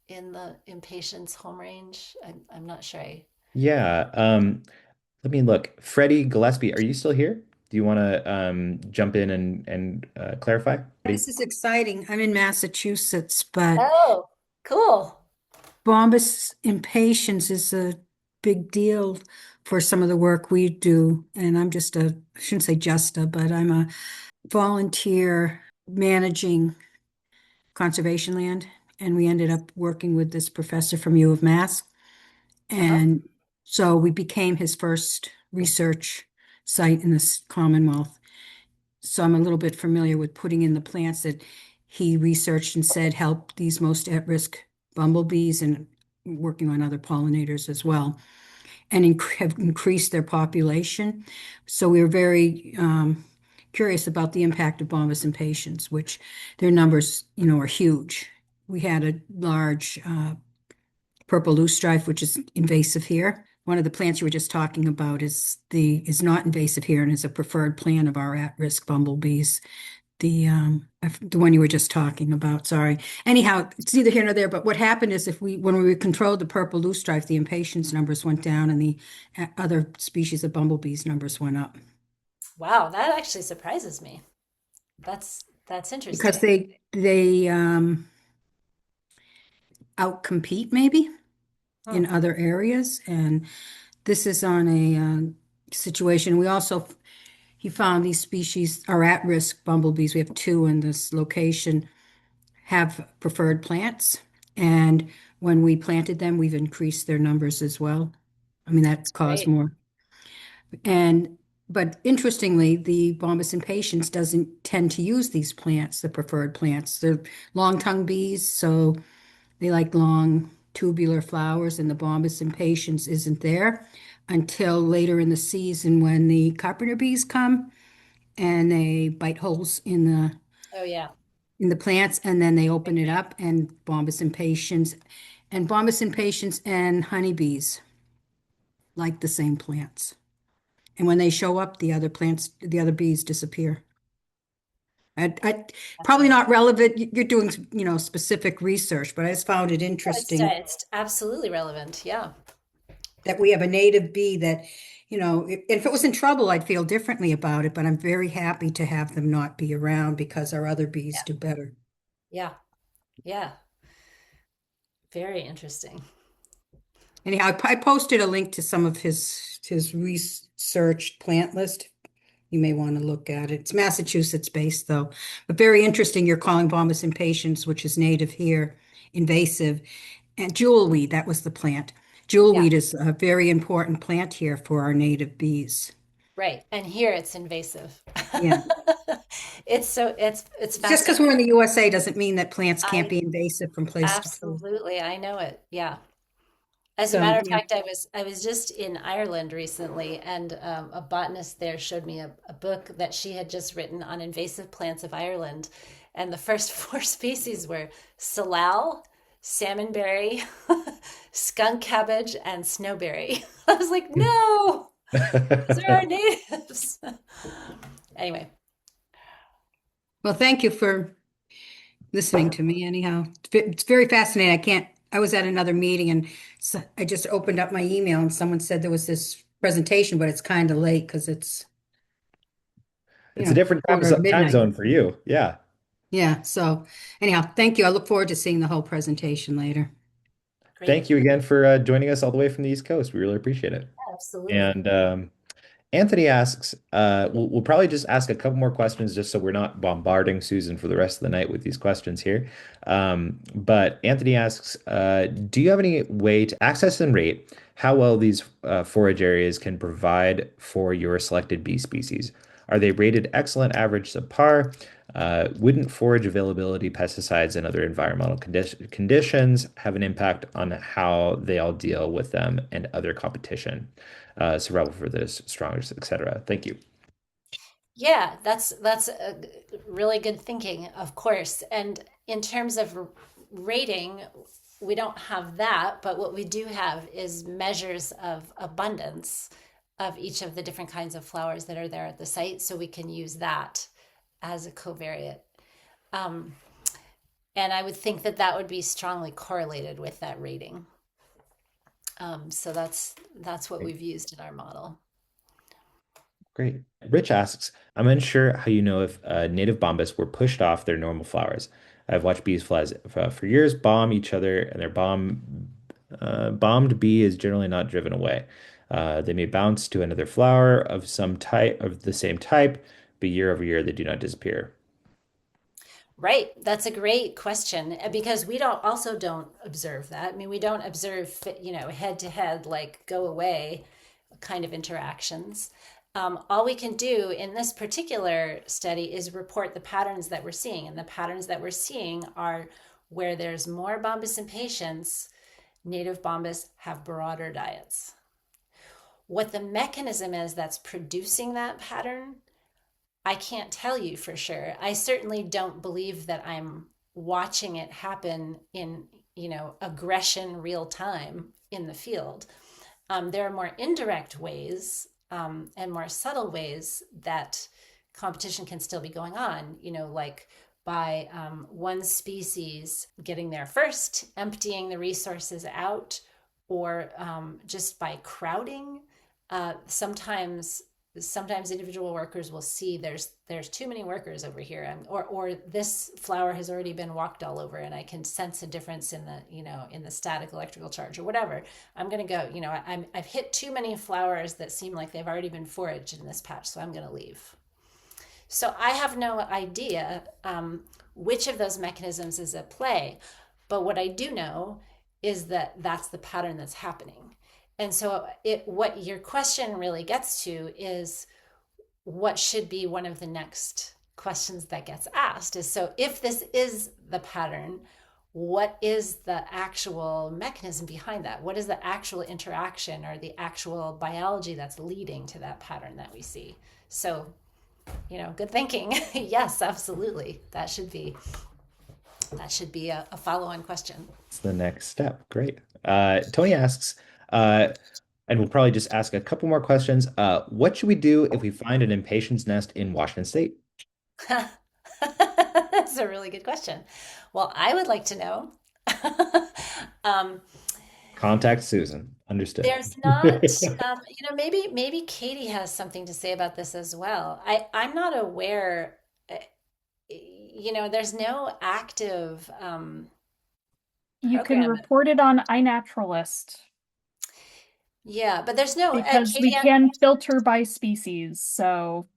B: the impatiens home range. I'm not sure.
A: Yeah. Let me look. Freddie Gillespie, are you still here? Do you want to jump in and clarify? Freddie?
F: This is exciting. I'm in Massachusetts, but
B: Oh, cool.
F: Bombus impatiens is a big deal for some of the work we do. And I shouldn't say just a, but I'm a volunteer managing conservation land. And we ended up working with this professor from U of Mass.
B: Uh-huh.
F: And so we became his first research site in this Commonwealth. So I'm a little bit familiar with putting in the plants that he researched and said help these most at-risk bumblebees and working on other pollinators as well, and have increased their population. So we were very curious about the impact of Bombus impatiens, which their numbers, are huge. We had a large purple loosestrife, which is invasive here. One of the plants you were just talking about is not invasive here and is a preferred plant of our at-risk bumblebees. The one you were just talking about, sorry. Anyhow, it's neither here nor there, but what happened is when we controlled the purple loosestrife, the impatiens numbers went down and the other species of bumblebees numbers went up
B: Wow, that actually surprises me. That's
F: because
B: interesting.
F: they outcompete maybe
B: Hmm.
F: in other areas. And this is on a situation. He found these species are at-risk bumblebees. We have two in this location, have preferred plants. And when we planted them, we've increased their numbers as well. I mean, that
B: That's
F: caused
B: great.
F: more. But interestingly, the Bombus impatiens doesn't tend to use these plants, the preferred plants. They're long-tongued bees, so they like long tubular flowers, and the Bombus impatiens isn't there until later in the season when the carpenter bees come and they bite holes
B: Oh yeah.
F: in the plants, and then they open it up, and Bombus impatiens and honeybees like the same plants. And when they show up, the other bees disappear. I probably not relevant. You're doing, specific research, but I just found it interesting
B: It's absolutely relevant. Yeah.
F: that we have a native bee that, if it was in trouble, I'd feel differently about it, but I'm very happy to have them not be around because our other bees
B: Yeah.
F: do better.
B: Yeah. Yeah. Very interesting.
F: Anyhow, I posted a link to some of his research plant list. You may want to look at it. It's Massachusetts based though, but very interesting. You're calling Bombus impatiens, which is native here, invasive, and jewelweed. That was the plant.
B: Yeah,
F: Jewelweed is a very important plant here for our native bees.
B: right. And here it's invasive.
F: Yeah.
B: It's
F: Just because
B: fascinating.
F: we're in the USA doesn't mean that plants can't
B: I
F: be invasive from place to place.
B: absolutely, I know it. Yeah. As a
F: So,
B: matter of
F: yeah.
B: fact, I was just in Ireland recently, and a botanist there showed me a book that she had just written on invasive plants of Ireland, and the first four species were salal, salmonberry, skunk cabbage, and snowberry. I was like, no, those are our natives. Anyway,
F: Well, thank you for listening to me anyhow. It's very fascinating. I was at another meeting and so I just opened up my email and someone said there was this presentation, but it's kind of late because it's,
A: It's a different
F: quarter of
A: time
F: midnight.
A: zone for you. Yeah.
F: Yeah. So anyhow, thank you. I look forward to seeing the whole presentation later.
B: great.
A: Thank you again for joining us all the way from the East Coast. We really appreciate it.
B: Absolutely.
A: And Anthony asks, we'll probably just ask a couple more questions just so we're not bombarding Susan for the rest of the night with these questions here. But Anthony asks, do you have any way to access and rate how well these forage areas can provide for your selected bee species? Are they rated excellent, average, subpar? Wouldn't forage availability, pesticides, and other environmental conditions have an impact on how they all deal with them and other competition? Survival for this strongest, etc. Thank you.
B: Yeah, that's a really good thinking, of course. And in terms of rating, we don't have that, but what we do have is measures of abundance of each of the different kinds of flowers that are there at the site, so we can use that as a covariate. Um, and I would think that that would be strongly correlated with that rating. So that's what we've used in our model.
A: Great. Rich asks, I'm unsure how you know if native bombus were pushed off their normal flowers. I've watched bees flies for years bomb each other, and their bombed bee is generally not driven away. They may bounce to another flower of some type of the same type, but year over year they do not disappear.
B: Right. That's a great question because we don't observe that. I mean, we don't observe, head to head, like go away kind of interactions. All we can do in this particular study is report the patterns that we're seeing. And the patterns that we're seeing are where there's more Bombus impatiens, native Bombus have broader diets. What the mechanism is that's producing that pattern, I can't tell you for sure. I certainly don't believe that I'm watching it happen in, aggression real time in the field. There are more indirect ways and more subtle ways that competition can still be going on, like by one species getting there first, emptying the resources out, or just by crowding. Sometimes individual workers will see there's too many workers over here, or this flower has already been walked all over and I can sense a difference in the static electrical charge or whatever. I'm going to go, I've hit too many flowers that seem like they've already been foraged in this patch, so I'm going to leave. So I have no idea which of those mechanisms is at play, but what I do know is that that's the pattern that's happening. And so what your question really gets to is what should be one of the next questions that gets asked is, so if this is the pattern, what is the actual mechanism behind that? What is the actual interaction or the actual biology that's leading to that pattern that we see? So, good thinking. Yes, absolutely. That should be a follow-on question.
A: It's the next step. Great. Tony asks, and we'll probably just ask a couple more questions. What should we do if we find an impatiens nest in Washington State?
B: That's a really good question. Well, I would like to know. um,
A: Contact Susan. Understood.
B: there's not, maybe Katie has something to say about this as well. I'm not aware. There's no active
D: You can
B: program.
D: report it on iNaturalist
B: Yeah, but there's no
D: because we
B: Katie.
D: can filter by species. So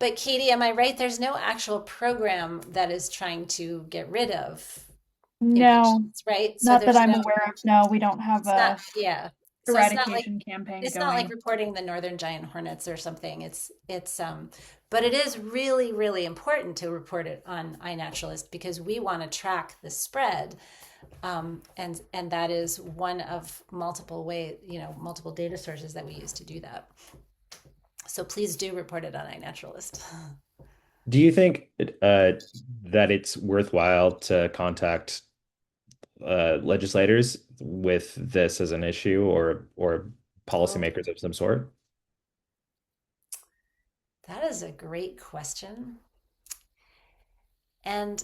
B: But Katie, am I right? There's no actual program that is trying to get rid of
D: No,
B: impatiens, right? So
D: not that
B: there's
D: I'm
B: no,
D: aware of. No, we don't have
B: it's not,
D: a
B: yeah. So
D: eradication campaign
B: it's not like
D: going.
B: reporting the northern giant hornets or something. But it is really, really important to report it on iNaturalist because we want to track the spread. And that is one of multiple multiple data sources that we use to do that. So please do report it on iNaturalist.
A: Do you think that it's worthwhile to contact legislators with this as an issue or
B: Oh,
A: policymakers of some sort?
B: that is a great question. And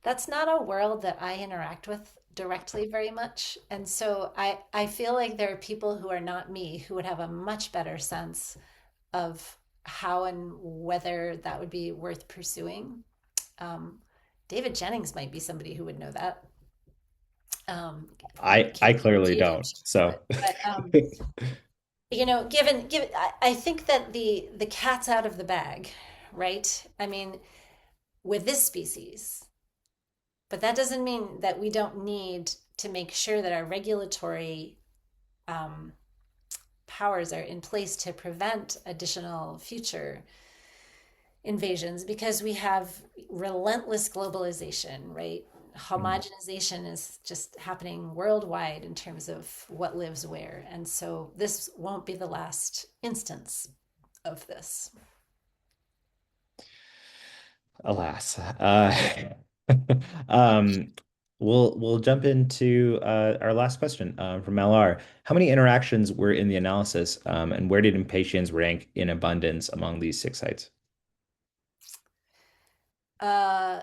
B: that's not a world that I interact with directly very much. And so I feel like there are people who are not me who would have a much better sense of how and whether that would be worth pursuing. Um, David Jennings might be somebody who would know that.
A: I clearly
B: David
A: don't.
B: should know
A: So
B: it. But given I think that the cat's out of the bag, right? I mean, with this species, but that doesn't mean that we don't need to make sure that our regulatory um, powers are in place to prevent additional future invasions because we have relentless globalization, right? Homogenization is just happening worldwide in terms of what lives where. And so this won't be the last instance of this.
A: alas. Um, we'll jump into our last question from LR. How many interactions were in the analysis, and where did impatiens rank in abundance among these six sites?
B: Uh,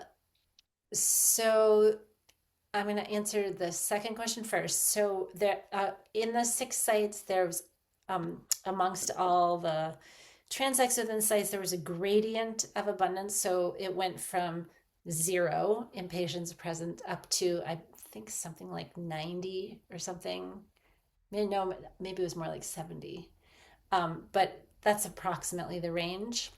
B: so I'm going to answer the second question first. So there, in the six sites, there's amongst all the transects within sites, there was a gradient of abundance. So it went from zero impatiens present up to I think something like 90 or something. Maybe no, maybe it was more like 70. But that's approximately the range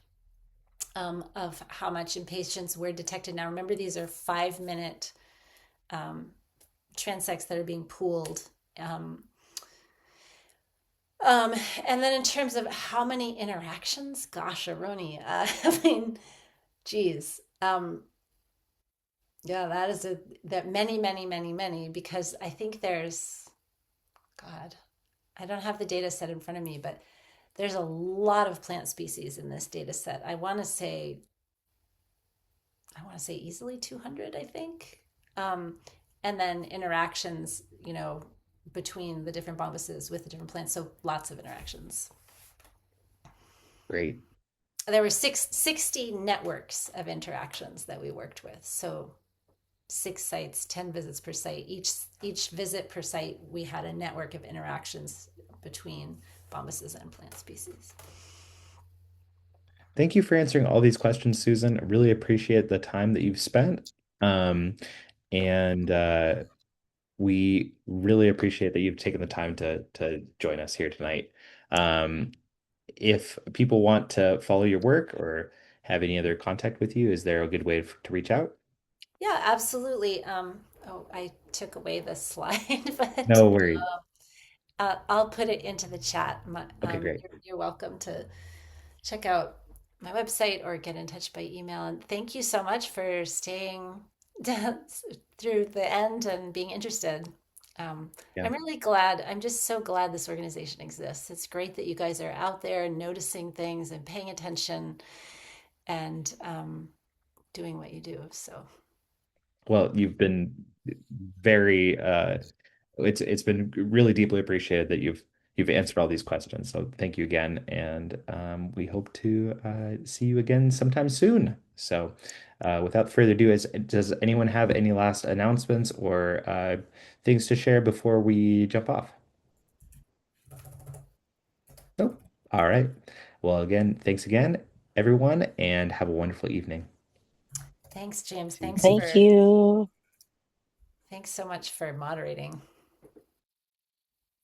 B: of how much impatiens were detected. Now remember, these are 5 minute um, transects that are being pooled. Um, um, and then in terms of how many interactions, gosh, Aroni, I mean, geez, yeah, that is that many, many, many, many, because I think there's, God, I don't have the data set in front of me, but there's a lot of plant species in this data set. I want to say easily 200, I think. Um, and then interactions, between the different bombuses with the different plants. So lots of interactions.
A: Great.
B: There were 60 networks of interactions that we worked with. So 6 sites, 10 visits per site. Each visit per site, we had a network of interactions between bombuses and plant species.
A: Thank you for answering all these questions, Susan. I really appreciate the time that you've spent. Um, and we really appreciate that you've taken the time to join us here tonight. Um, if people want to follow your work or have any other contact with you, is there a good way to reach out?
B: Yeah, absolutely. Oh, I took away the slide, but
A: No worries.
B: I'll put it into the chat.
A: Okay, great.
B: You're welcome to check out my website or get in touch by email. And thank you so much for staying through the end and being interested.
A: Yeah.
B: I'm really glad. I'm just so glad this organization exists. It's great that you guys are out there noticing things and paying attention and doing what you do. So,
A: Well, you've been very it's been really deeply appreciated that you've answered all these questions. So thank you again, and we hope to see you again sometime soon. So without further ado, does anyone have any last announcements or things to share before we jump off? Nope. All right. Well, again, thanks again, everyone, and have a wonderful evening.
B: thanks, James.
A: See you.
B: Thanks
G: Thank you.
B: so much for moderating.